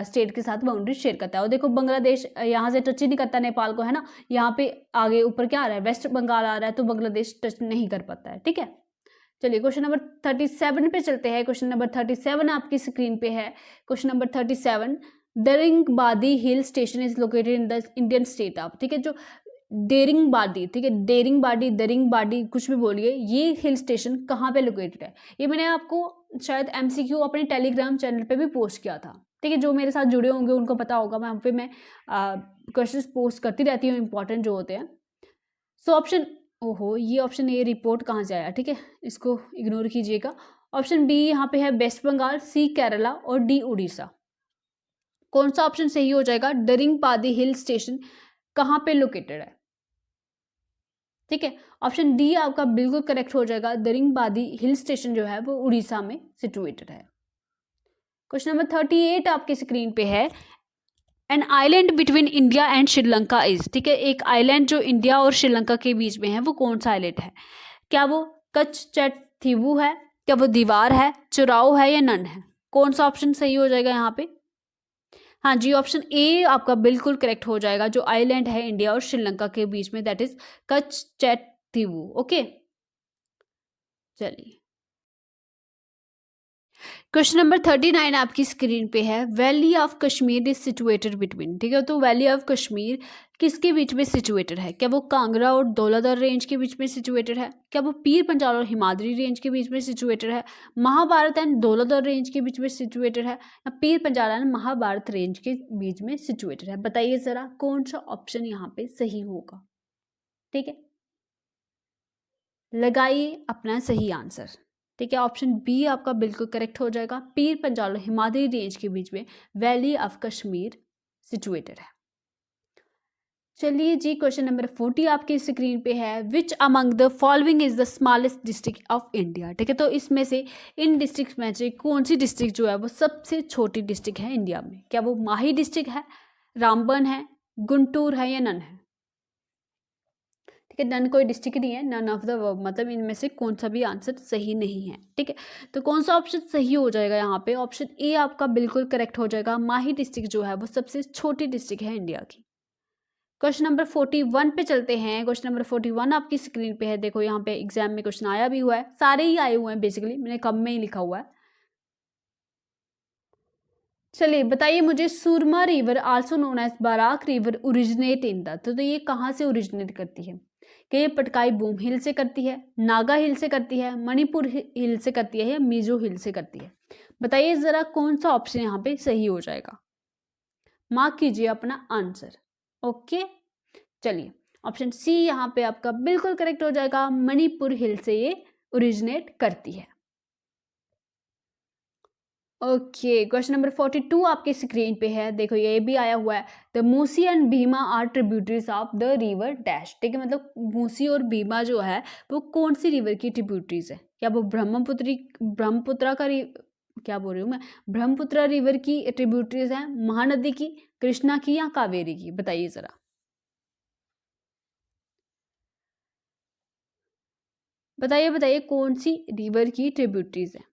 स्टेट के साथ बाउंड्री शेयर करता है। और देखो, बांग्लादेश यहाँ से टच ही नहीं करता नेपाल को, है ना। यहाँ पे आगे ऊपर क्या आ रहा है, वेस्ट बंगाल आ रहा है, तो बांग्लादेश टच नहीं कर पाता है। ठीक है, चलिए क्वेश्चन नंबर 37 पे चलते हैं। क्वेश्चन नंबर 37 आपकी स्क्रीन पे है। Question number 37, Daringbadi hill station is located in the Indian state of. ठीक है, जो डेरिंगबादी, ठीक है, दरिंगबादी कुछ भी बोलिए, ये हिल स्टेशन कहाँ पे लोकेटेड है? ये मैंने आपको शायद एमसीक्यू अपने टेलीग्राम चैनल पे भी पोस्ट किया था। ठीक है, जो मेरे साथ जुड़े होंगे उनको पता होगा, वहाँ पे मैं क्वेश्चंस पोस्ट करती रहती हूँ, इंपॉर्टेंट जो होते हैं। सो ऑप्शन, ओहो ये ऑप्शन, ये रिपोर्ट कहाँ से आया? ठीक है, इसको इग्नोर कीजिएगा। ऑप्शन बी यहाँ पे है वेस्ट बंगाल, सी केरला, और डी उड़ीसा। कौन सा ऑप्शन सही हो जाएगा? दरिंगबादी हिल स्टेशन कहाँ पे लोकेटेड है? ठीक है, ऑप्शन डी आपका बिल्कुल करेक्ट हो जाएगा। दरिंगबादी हिल स्टेशन जो है वो उड़ीसा में सिचुएटेड है। क्वेश्चन नंबर 38 आपकी स्क्रीन पे है। An island between India and Sri Lanka is. ठीक है, एक आइलैंड जो इंडिया और श्रीलंका के बीच में है वो कौन सा आइलैंड है? क्या वो कच्चटीवू है, क्या वो दीवार है, चुराओ है, या नन है? कौन सा ऑप्शन सही हो जाएगा यहाँ पे? हाँ जी, ऑप्शन ए आपका बिल्कुल करेक्ट हो जाएगा। जो आइलैंड है इंडिया और श्रीलंका के बीच में, दैट इज कच्चटीवू। ओके, चलिए क्वेश्चन नंबर 39 आपकी स्क्रीन पे है। Valley of Kashmir is situated between. ठीक है, तो वैली ऑफ कश्मीर किसके बीच में सिचुएटेड है? क्या वो कांगड़ा और धौलाधर रेंज के बीच में सिचुएटेड है? क्या वो पीर पंजाल और हिमाद्री रेंज के बीच में सिचुएटेड है? महाभारत एंड धौलाधर रेंज के बीच में सिचुएटेड है? या पीर पंजाल एंड महाभारत रेंज के बीच में सिचुएटेड है? बताइए जरा, कौन सा ऑप्शन यहाँ पे सही होगा? ठीक है, लगाइए अपना सही आंसर। ठीक है, ऑप्शन बी आपका बिल्कुल करेक्ट हो जाएगा। पीर पंजाल और हिमाद्री रेंज के बीच में वैली ऑफ कश्मीर सिचुएटेड है। चलिए जी, क्वेश्चन नंबर 40 आपकी स्क्रीन पे है। Which among the following is the smallest district of India. ठीक है, तो इसमें से इन डिस्ट्रिक्ट में से कौन सी डिस्ट्रिक्ट जो है वो सबसे छोटी डिस्ट्रिक्ट है इंडिया में? क्या वो माही डिस्ट्रिक्ट है, रामबन है, गुंटूर है, या नन है? ठीक है, नन कोई डिस्ट्रिक्ट नहीं है, नन ऑफ द मतलब इनमें से कौन सा भी आंसर सही नहीं है। ठीक है, तो कौन सा ऑप्शन सही हो जाएगा यहाँ पे? ऑप्शन ए आपका बिल्कुल करेक्ट हो जाएगा। माही डिस्ट्रिक्ट जो है वो सबसे छोटी डिस्ट्रिक्ट है इंडिया की। क्वेश्चन नंबर 41 पे चलते हैं। क्वेश्चन नंबर 41 आपकी स्क्रीन पे है। देखो, यहाँ पे एग्जाम में क्वेश्चन आया भी हुआ है, सारे ही आए हुए हैं बेसिकली, मैंने कम में ही लिखा हुआ है। चलिए बताइए मुझे, Surma river also known as Barak river originate in the. तो ये कहाँ से ओरिजिनेट करती है? क्या ये पटकाई बूम हिल से करती है, नागा हिल से करती है, मणिपुर हिल से करती है, या मिजो हिल से करती है? बताइए जरा, कौन सा ऑप्शन यहाँ पे सही हो जाएगा? मार्क कीजिए अपना आंसर। ओके, चलिए ऑप्शन सी यहाँ पे आपका बिल्कुल करेक्ट हो जाएगा। मणिपुर हिल से ये ओरिजिनेट करती है। ओके, क्वेश्चन नंबर 42 आपके स्क्रीन पे है। देखो, ये भी आया हुआ है। The Musi and Bhima are tributaries of the river dash. ठीक है, मतलब मूसी और भीमा जो है वो कौन सी रिवर की ट्रिब्यूटरीज है? क्या वो ब्रह्मपुत्रा का क्या बोल रही हूँ मैं, ब्रह्मपुत्रा रिवर की ट्रिब्यूटरीज हैं, महानदी की, कृष्णा की या कावेरी की? बताइए जरा, बताइए बताइए कौन सी रिवर की ट्रिब्यूटरीज है?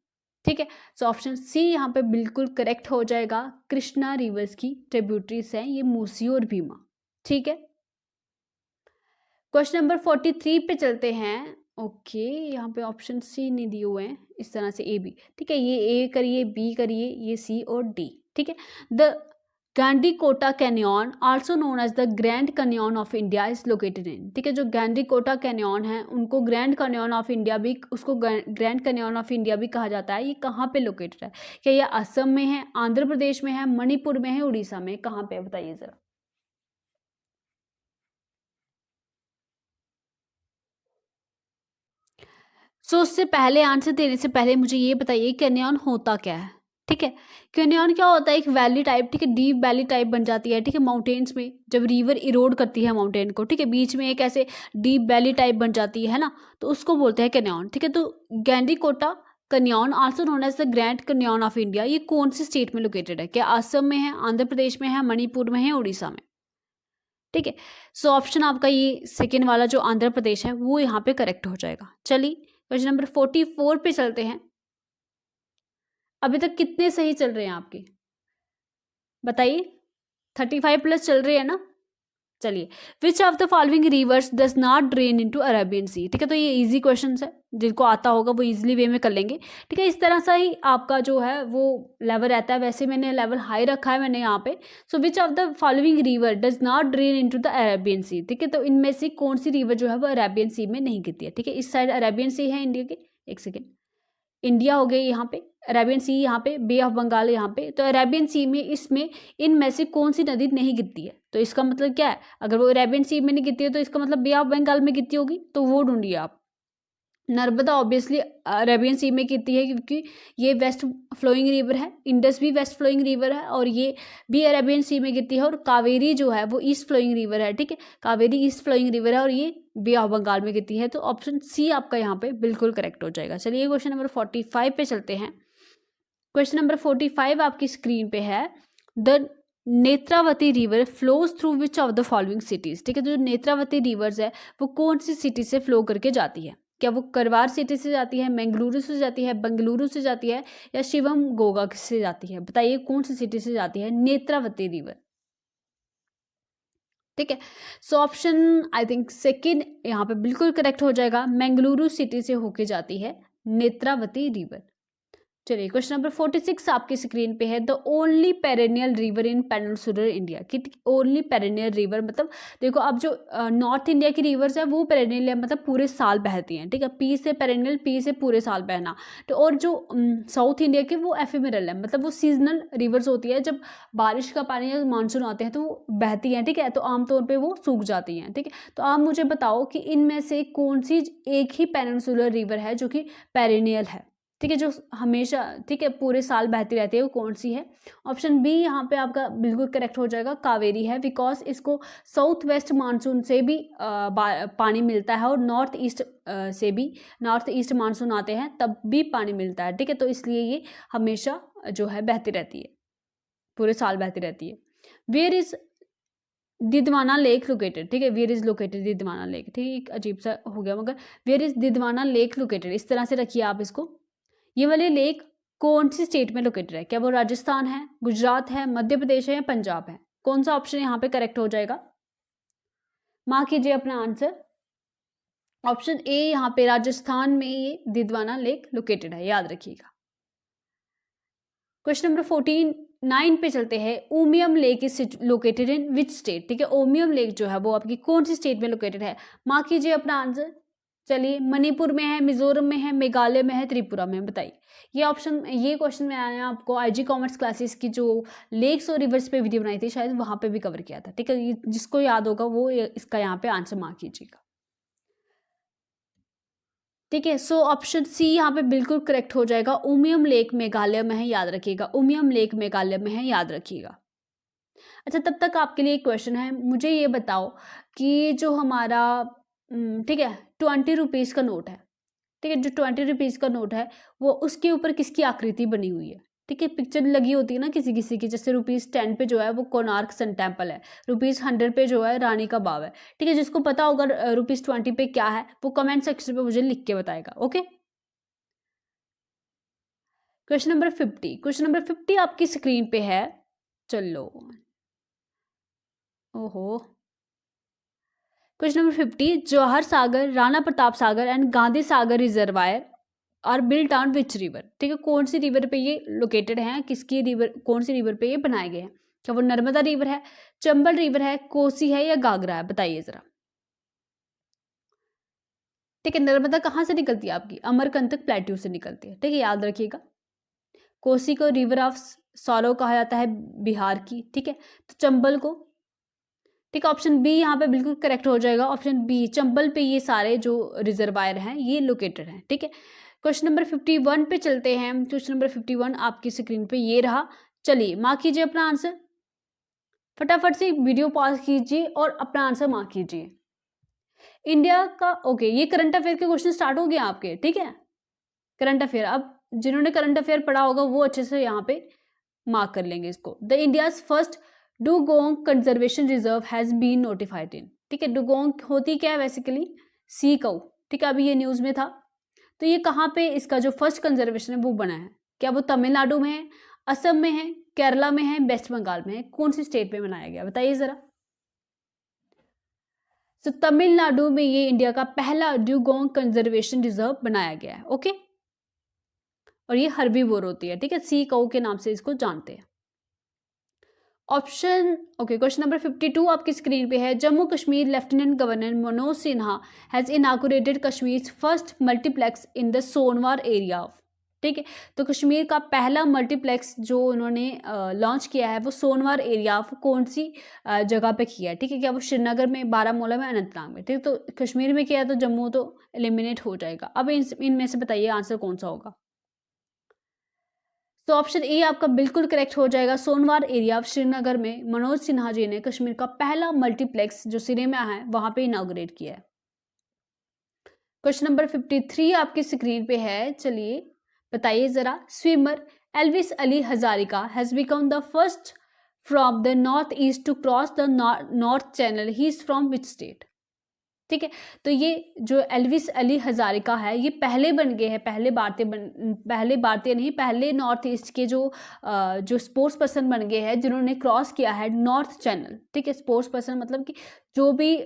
ठीक है, सो ऑप्शन सी यहाँ पे बिल्कुल करेक्ट हो जाएगा। कृष्णा रिवर्स की ट्रिब्यूटरीज हैं ये मूसी और भीमा। ठीक है, क्वेश्चन नंबर 43 पे चलते हैं। ओके, यहाँ पे ऑप्शन सी नहीं दिए हुए हैं इस तरह से, ए बी। ठीक है, ये ए करिए, बी करिए, ये सी और डी। ठीक है, the Gandikota canyon also known as the Grand Canyon of India is located in. ठीक है, जो गैंडीकोटा कैनियन है उनको ग्रैंड कैनियन ऑफ इंडिया भी, उसको ग्रैंड कैनियन ऑफ इंडिया भी कहा जाता है। ये कहाँ पे लोकेटेड है? क्या ये असम में है, आंध्र प्रदेश में है, मणिपुर में है, उड़ीसा में, कहाँ पे है? बताइए जरा। सो उससे पहले, आंसर देने से पहले मुझे ये बताइए कैनियन होता क्या है? ठीक है, कैनियन क्या होता है? एक वैली टाइप, ठीक है, डीप वैली टाइप बन जाती है। ठीक है, माउंटेन्स में जब रिवर इरोड करती है माउंटेन को, ठीक है, बीच में एक ऐसे डीप वैली टाइप बन जाती है ना, तो उसको बोलते हैं कैनियन। ठीक है, तो Gandikota canyon also known as the Grand Canyon of India, ये कौन सी स्टेट में लोकेटेड है? क्या असम में है, आंध्र प्रदेश में है, मणिपुर में है, उड़ीसा में? ठीक है, सो ऑप्शन आपका ये सेकेंड वाला जो आंध्र प्रदेश है वो यहाँ पे करेक्ट हो जाएगा। चलिए क्वेश्चन नंबर 44 पे चलते हैं। अभी तक कितने सही चल रहे हैं आपके? बताइए, 35 प्लस चल रहे हैं ना? चलिए, which of the following rivers does not drain into Arabian Sea? ठीक है, तो ये इजी क्वेश्चन है, जिनको आता होगा वो इजीली वे में कर लेंगे। ठीक है, इस तरह से ही आपका जो है वो लेवल रहता है। वैसे मैंने लेवल हाई रखा है मैंने यहाँ पे। So which of the following river does not drain into the Arabian Sea? ठीक है, तो इनमें से कौन सी रिवर जो है वो अरेबियन सी में नहीं गिरती है? ठीक है, इस साइड अरेबियन सी है इंडिया के, एक सेकेंड, इंडिया हो गई यहाँ पे, अरेबियन सी यहाँ पे, बे ऑफ बंगाल यहाँ पे, तो अरेबियन सी में इसमें इनमें से कौन सी नदी नहीं गिरती है? तो इसका मतलब क्या है? अगर वो अरेबियन सी में नहीं गिरती है तो इसका मतलब बे ऑफ बंगाल में गिरती होगी, तो वो ढूंढिए आप। नर्मदा ऑब्वियसली अरेबियन सी में गिरती है क्योंकि ये वेस्ट फ्लोइंग रिवर है, इंडस भी वेस्ट फ्लोइंग रिवर है और ये भी अरेबियन सी में गिरती है, और कावेरी जो है वो ईस्ट फ्लोइंग रिवर है। ठीक है, कावेरी ईस्ट फ्लोइंग रिवर है और ये बे ऑफ बंगाल में गिरती है, तो ऑप्शन सी आपका यहाँ पे बिल्कुल करेक्ट हो जाएगा। चलिए क्वेश्चन नंबर 45 पे चलते हैं। क्वेश्चन नंबर 45 आपकी स्क्रीन पे है। The Netravati river flows through which of the following cities? ठीक है, तो जो नेत्रावती रिवर्स है वो कौन सी सिटी से फ्लो करके जाती है? क्या वो करवार सिटी से जाती है, मंगलुरु से जाती है, बेंगलुरु से जाती है, या शिवम गोगा से जाती है? बताइए कौन सी सिटी से जाती है नेत्रावती रिवर? ठीक है, so option I think second यहाँ पे बिल्कुल करेक्ट हो जाएगा। मंगलुरु सिटी से होके जाती है नेत्रावती रिवर। चलिए क्वेश्चन नंबर 46 आपकी स्क्रीन पे है। The only perennial river in peninsular India. कि ओनली पेरेनियल रिवर मतलब देखो, अब जो नॉर्थ इंडिया की रिवर्स है वो पेरेनियल है, मतलब पूरे साल बहती हैं। ठीक है, पी से पेरेनियल, पी से पूरे साल बहना। तो और जो साउथ इंडिया के वो एफिमेरल है, मतलब वो सीजनल रिवर्स होती है। जब बारिश का पानी या मानसून आते हैं तो वो बहती हैं। ठीक है, तो आमतौर पर वो सूख जाती हैं। ठीक है, तो आप मुझे बताओ कि इनमें से कौन सी एक ही पेनिनसुलर रिवर है जो कि पेरेनियल है? ठीक है, जो हमेशा, ठीक है, पूरे साल बहती रहती है, वो कौन सी है? ऑप्शन बी यहाँ पे आपका बिल्कुल करेक्ट हो जाएगा, कावेरी है। बिकॉज इसको साउथ वेस्ट मानसून से भी पानी मिलता है और नॉर्थ ईस्ट से भी, नॉर्थ ईस्ट मानसून आते हैं तब भी पानी मिलता है। ठीक है, तो इसलिए ये हमेशा जो है बहती रहती है, पूरे साल बहती रहती है। Where is Didwana lake located? ठीक है, where is located Didwana lake? ठीक है, एक अजीब सा हो गया, मगर where is Didwana lake located, इस तरह से रखिए आप इसको। ये वाले लेक कौन सी स्टेट में लोकेटेड है? क्या वो राजस्थान है, गुजरात है, मध्य प्रदेश है, या पंजाब है? कौन सा ऑप्शन यहाँ पे करेक्ट हो जाएगा? मार्क कीजिए अपना आंसर। ऑप्शन ए यहाँ पे राजस्थान में ये दिदवाना लेक लोकेटेड है, याद रखिएगा। क्वेश्चन नंबर 49 पे चलते हैं। Ohmium lake is located in which state? ठीक है, ओमियम लेक जो है वो आपकी कौन सी स्टेट में लोकेटेड है? मार्क कीजिए अपना आंसर। चलिए, मणिपुर में है, मिजोरम में है, मेघालय में है, त्रिपुरा में है? बताइए। ये ऑप्शन, ये क्वेश्चन में आया आपको आईजी कॉमर्स क्लासेस की जो लेक्स और रिवर्स पे वीडियो बनाई थी, शायद वहां पे भी कवर किया था। ठीक है, जिसको याद होगा वो इसका यहाँ पे आंसर मार्क कीजिएगा। ठीक है, सो ऑप्शन सी यहाँ पे बिल्कुल करेक्ट हो जाएगा। उमियम लेक मेघालय में है, याद रखिएगा। उमियम लेक मेघालय में है, याद रखिएगा। अच्छा, तब तक आपके लिए एक क्वेश्चन है। मुझे ये बताओ कि जो हमारा ठीक है 20 रुपीज़ का नोट है, ठीक है। जो 20 रुपीज़ का नोट है वो उसके ऊपर किसकी आकृति बनी हुई है, ठीक है। पिक्चर लगी होती है ना किसी किसी की, जैसे ₹10 पे जो है वो कोणार्क सन टेम्पल है, ₹100 पे जो है रानी का बाव है, ठीक है। जिसको पता होगा ₹20 पे क्या है वो कमेंट सेक्शन पे मुझे लिख के बताएगा। Okay, question number 50। Question number 50 आपकी स्क्रीन पे है। चलो, ओहो, question number 50, Jawahar Sagar, Rana Pratap Sagar and Gandhi Sagar reservoir are built on which river, ठीक है। कौन सी रिवर पे ये लोकेटेड हैं, किसकी रिवर, कौन सी रिवर पे ये बनाए गए हैं? क्या वो नर्मदा रिवर है, चंबल रिवर है, कोसी है या घाघरा है? बताइए जरा। ठीक है, नर्मदा कहाँ से निकलती है आपकी? अमरकंटक प्लेट्यू से निकलती है, ठीक है, याद रखिएगा। कोसी को रिवर ऑफ सॉरो कहा जाता है, बिहार की, ठीक है। तो चंबल को, ठीक है, ऑप्शन बी यहाँ पे बिल्कुल करेक्ट हो जाएगा। ऑप्शन बी, चंबल पे ये सारे जो रिजर्वायर हैं ये लोकेटेड हैं, ठीक है। क्वेश्चन नंबर 51 पे चलते हैं। क्वेश्चन नंबर 51 आपकी स्क्रीन पे ये रहा। चलिए मार्क कीजिए अपना आंसर, फटाफट से वीडियो पॉज कीजिए और अपना आंसर मार्क कीजिए। इंडिया का, ओके, ये करंट अफेयर के क्वेश्चन स्टार्ट हो गए आपके, ठीक है। करंट अफेयर, अब जिन्होंने करंट अफेयर पढ़ा होगा वो अच्छे से यहाँ पे मार्क कर लेंगे इसको। The India's first dugong conservation reserve has been notified in, ठीक है। डुगोंग होती क्या है बेसिकली? सी काऊ, ठीक है, अभी ये न्यूज में था। तो ये कहाँ पे इसका जो फर्स्ट कंजर्वेशन है वो बना है? क्या वो तमिलनाडु में है, असम में है, केरला में है, वेस्ट बंगाल में है? कौन सी स्टेट में बनाया गया बताइए जरा। तो तमिलनाडु में ये इंडिया का पहला ड्यूगोंग कंजर्वेशन रिजर्व बनाया गया है। ओके, और ये हर्बीवोर होती है, ठीक है, सी काऊ के नाम से इसको जानते हैं। ऑप्शन, ओके, क्वेश्चन नंबर 52 आपकी स्क्रीन पे है। Jammu Kashmir lieutenant governor Manoj Sinha has inaugurated Kashmir first multiplex in the Sonwar area of, ठीक है। तो कश्मीर का पहला मल्टीप्लेक्स जो उन्होंने लॉन्च किया है वो सोनवार एरिया ऑफ कौन सी जगह पे किया है, ठीक है। क्या वो श्रीनगर में, बारामूला में, अनंतनाग में, ठीक है। तो कश्मीर में किया है तो जम्मू तो एलिमिनेट हो जाएगा। अब इनमें से बताइए आंसर कौन सा होगा। तो ऑप्शन ए आपका बिल्कुल करेक्ट हो जाएगा। सोनवार एरिया श्रीनगर में मनोज सिन्हा जी ने कश्मीर का पहला मल्टीप्लेक्स जो सिनेमा है वहां पे इनॉग्रेट किया है। क्वेश्चन नंबर 53 आपकी स्क्रीन पे है। चलिए बताइए जरा। Swimmer Elvis Ali Hazarika has become the first from the North East to cross the North Channel, he is from which state, ठीक है। तो ये जो एल्विस अली हजारिका है ये पहले बन गए हैं, पहले भारतीय नहीं, पहले नॉर्थ ईस्ट के जो स्पोर्ट्स पर्सन बन गए हैं जिन्होंने क्रॉस किया है नॉर्थ चैनल, ठीक है। स्पोर्ट्स पर्सन मतलब कि जो भी,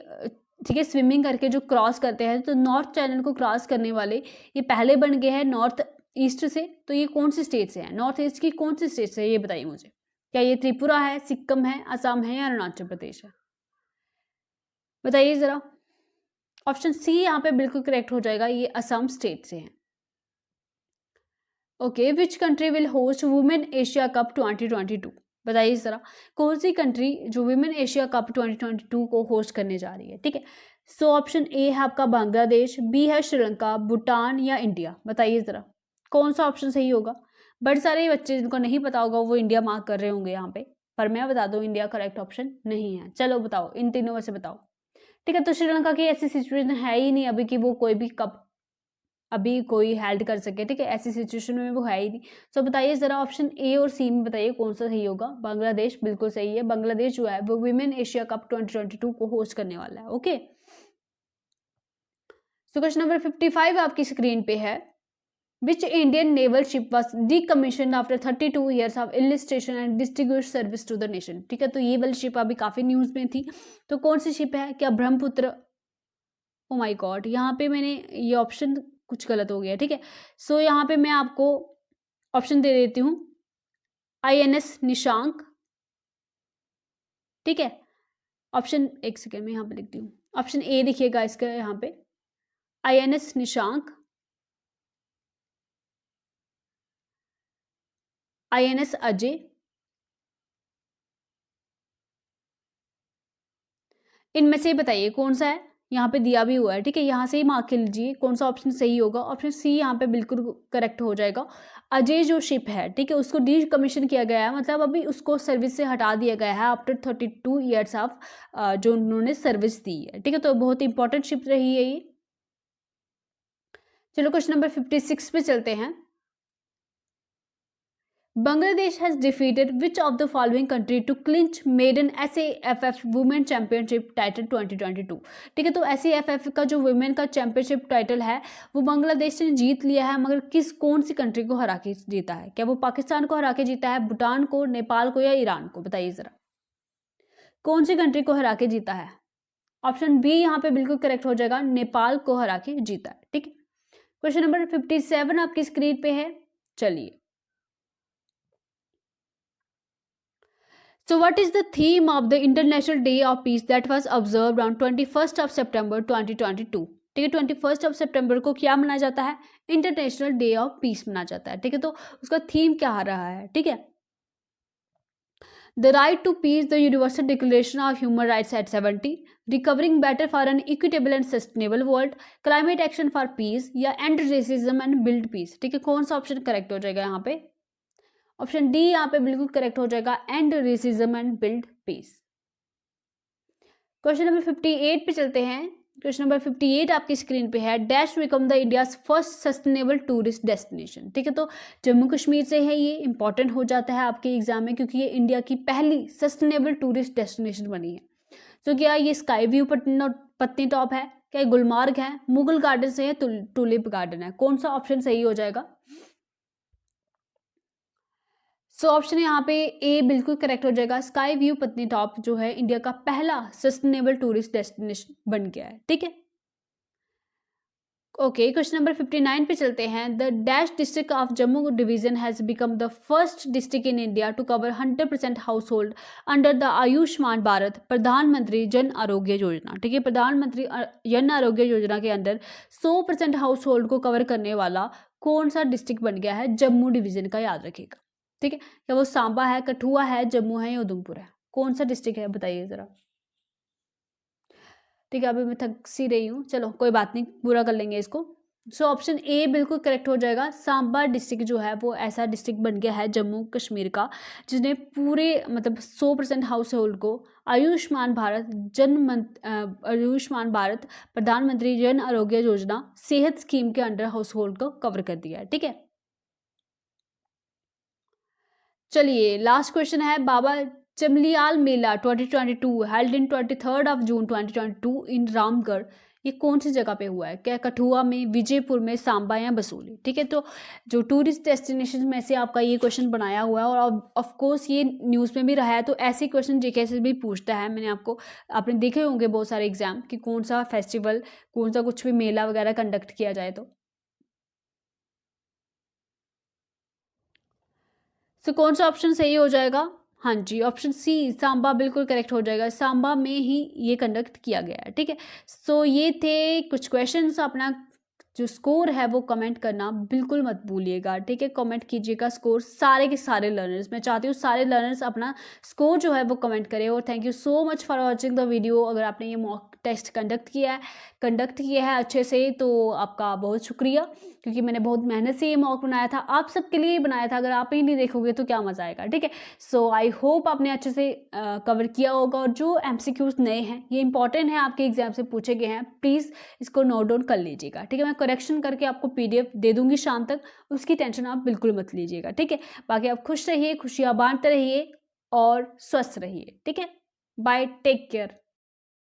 ठीक है, स्विमिंग करके जो क्रॉस करते हैं, तो नॉर्थ चैनल को क्रॉस करने वाले ये पहले बन गए हैं नॉर्थ ईस्ट से। तो ये कौन सी स्टेट से है? नॉर्थ ईस्ट की कौन सी स्टेट से है ये बताइए मुझे। क्या ये त्रिपुरा है, सिक्किम है, असम है या अरुणाचल प्रदेश है? बताइए जरा। ऑप्शन सी यहाँ पे बिल्कुल करेक्ट हो जाएगा, ये असम स्टेट से है। Okay, which country will host women Asia cup 2022? बताइए जरा, कौन सी कंट्री जो वुमेन एशिया कप 2022 को होस्ट करने जा रही है, ठीक है। सो ऑप्शन ए है आपका बांग्लादेश, बी है श्रीलंका, भूटान या इंडिया? बताइए जरा कौन सा ऑप्शन सही होगा। बड़े सारे बच्चे जिनको नहीं पता होगा वो इंडिया मार्क कर रहे होंगे यहाँ पे, पर मैं बता दूं इंडिया करेक्ट ऑप्शन नहीं है। चलो बताओ, इन तीनों में से बताओ, ठीक है। तो श्रीलंका की ऐसी सिचुएशन है ही नहीं अभी कि वो कोई भी कप अभी कोई हेल्ड कर सके, ठीक है, ऐसी सिचुएशन में वो है ही नहीं। तो बताइए जरा ऑप्शन ए और सी में बताइए कौन सा सही होगा। बांग्लादेश बिल्कुल सही है। बांग्लादेश जो है वो विमेन एशिया कप 2022 को होस्ट करने वाला है। ओके, सो क्वेश्चन नंबर 55 आपकी स्क्रीन पे है। Which Indian naval ship was decommission after 32 years of illustration and distribute service to the nation, ठीक है। तो ये वाली शिप अभी काफी न्यूज में थी, तो कौन सी शिप है? क्या ब्रह्मपुत्र? ओ माय गॉड, यहाँ पे मैंने ये ऑप्शन कुछ गलत हो गया, ठीक है। सो यहाँ पे मैं आपको ऑप्शन दे देती हूँ। INS निशांक, ठीक है। ऑप्शन, एक सेकेंड में यहाँ पे लिखती हूँ। ऑप्शन ए दिखिएगा इसका यहाँ पे, INS निशांक, INS अजय, इनमें से बताइए कौन सा है। यहाँ पे दिया भी हुआ है, ठीक है, यहाँ से ही मार्क कर लीजिए कौन सा ऑप्शन सही होगा। ऑप्शन सी यहाँ पे बिल्कुल करेक्ट हो जाएगा। अजय जो शिप है, ठीक है, उसको डीकमीशन किया गया है, मतलब अभी उसको सर्विस से हटा दिया गया है आफ्टर 32 ईयर्स ऑफ जो उन्होंने सर्विस दी है, ठीक है। तो बहुत इंपॉर्टेंट शिप रही है ये। चलो क्वेश्चन नंबर 56 पे चलते हैं। Bangladesh has defeated which of the following country to clinch maiden SAFF Women Championship title 2022। ठीक है, तो SAFF का जो वुमेन का चैंपियनशिप टाइटल है वो बांग्लादेश ने जीत लिया है, मगर कौन सी कंट्री को हरा के जीता है? क्या वो पाकिस्तान को हरा के जीता है, भूटान को, नेपाल को या ईरान को? बताइए जरा, कौन सी कंट्री को हरा के जीता है? ऑप्शन बी यहाँ पे बिल्कुल करेक्ट हो जाएगा, नेपाल को हरा के जीता है। ठीक है, क्वेश्चन नंबर 57 आपकी स्क्रीन पे है। चलिए, so what is the theme of the International Day of Peace that was observed on 21st of September 2022? ठीक है, 21st ऑफ सितंबर को क्या मनाया जाता है? इंटरनेशनल डे ऑफ पीस मनाया जाता है। ठीक है, तो उसका थीम क्या आ रहा है? ठीक है, the right to peace, the Universal Declaration of Human Rights at 70, recovering better for an equitable and sustainable world, climate action for peace या end racism and build peace. ठीक है, कौन सा ऑप्शन करेक्ट हो जाएगा यहाँ पे? ऑप्शन डी यहाँ पे बिल्कुल करेक्ट हो जाएगा, and racism and build peace. Question number 58 पे चलते हैं। क्वेश्चन नंबर 58 आपकी स्क्रीन पे है। Dash become the India's first sustainable tourist destination. ठीक है, तो जम्मू कश्मीर से है, ये इंपॉर्टेंट हो जाता है आपके एग्जाम में, क्योंकि ये इंडिया की पहली सस्टेनेबल टूरिस्ट डेस्टिनेशन बनी है। तो क्या ये स्काई व्यू पत्नी टॉप है, क्या गुलमार्ग है, मुगल गार्डन से है, टूलिप गार्डन है? कौन सा ऑप्शन सही हो जाएगा? सो ऑप्शन यहाँ पे ए बिल्कुल करेक्ट हो जाएगा, स्काई व्यू पत्नी टॉप जो है इंडिया का पहला सस्टेनेबल टूरिस्ट डेस्टिनेशन बन गया है। ठीक है, ओके, क्वेश्चन नंबर 59 पे चलते हैं। The dash district of Jammu division has become the first district in India to cover 100% household under the Ayushman Bharat Pradhanmantri Jan Arogya Yojana. ठीक है, प्रधानमंत्री जन आरोग्य योजना के अंदर 100% हाउस होल्ड को कवर करने वाला कौन सा डिस्ट्रिक्ट बन गया है? जम्मू डिवीजन का, याद रखिएगा। ठीक है, क्या वो सांबा है, कठुआ है, जम्मू है या उधमपुर है? कौन सा डिस्ट्रिक्ट है बताइए जरा। ठीक है, अभी मैं थक सी रही हूँ, चलो कोई बात नहीं, पूरा कर लेंगे इसको। सो ऑप्शन ए बिल्कुल करेक्ट हो जाएगा। सांबा डिस्ट्रिक्ट जो है वो ऐसा डिस्ट्रिक्ट बन गया है जम्मू कश्मीर का जिसने पूरे मतलब 100% हाउस होल्ड को आयुष्मान भारत प्रधानमंत्री जन आरोग्य योजना सेहत स्कीम के अंडर हाउस होल्ड को कवर कर दिया है। ठीक है, चलिए लास्ट क्वेश्चन है। बाबा चमलियाल मेला 2022 हेल्ड इन 23 ऑफ जून 2022 इन रामगढ़, ये कौन सी जगह पे हुआ है? क्या कठुआ में, विजयपुर में, सांबा या बसोली? ठीक है, तो जो टूरिस्ट डेस्टिनेशन में से आपका ये क्वेश्चन बनाया हुआ है, और ऑफ कोर्स ये न्यूज़ में भी रहा है, तो ऐसे क्वेश्चन जीके से भी पूछता है। आपने देखे होंगे बहुत सारे एग्जाम कि कौन सा फेस्टिवल, कौन सा कुछ भी मेला वगैरह कंडक्ट किया जाए। तो कौन सा ऑप्शन सही हो जाएगा? हाँ जी, ऑप्शन सी सांबा बिल्कुल करेक्ट हो जाएगा, सांबा में ही ये कंडक्ट किया गया है। ठीक है, सो ये थे कुछ क्वेश्चंस। अपना जो स्कोर है वो कमेंट करना बिल्कुल मत भूलिएगा। ठीक है, कमेंट कीजिएगा स्कोर, सारे के सारे लर्नर्स, मैं चाहती हूँ सारे लर्नर्स अपना स्कोर जो है वो कमेंट करें। और thank you so much for watching the video. अगर आपने ये मॉक टेस्ट कंडक्ट किया है अच्छे से, तो आपका बहुत शुक्रिया, क्योंकि मैंने बहुत मेहनत से ये मॉक बनाया था, आप सबके लिए ही बनाया था। अगर आप ही नहीं देखोगे तो क्या मज़ा आएगा। ठीक है, सो आई होप आपने अच्छे से कवर किया होगा। और जो MCQs नए हैं, ये इंपॉर्टेंट है, आपके एग्जाम से पूछे गए हैं, प्लीज़ इसको नोट डाउन कर लीजिएगा। ठीक है, मैं करेक्शन करके आपको PDF दे दूंगी शाम तक, उसकी टेंशन आप बिल्कुल मत लीजिएगा। ठीक है, बाकी आप खुश रहिए, खुशियाँ बांटते रहिए और स्वस्थ रहिए। ठीक है, बाय, टेक केयर।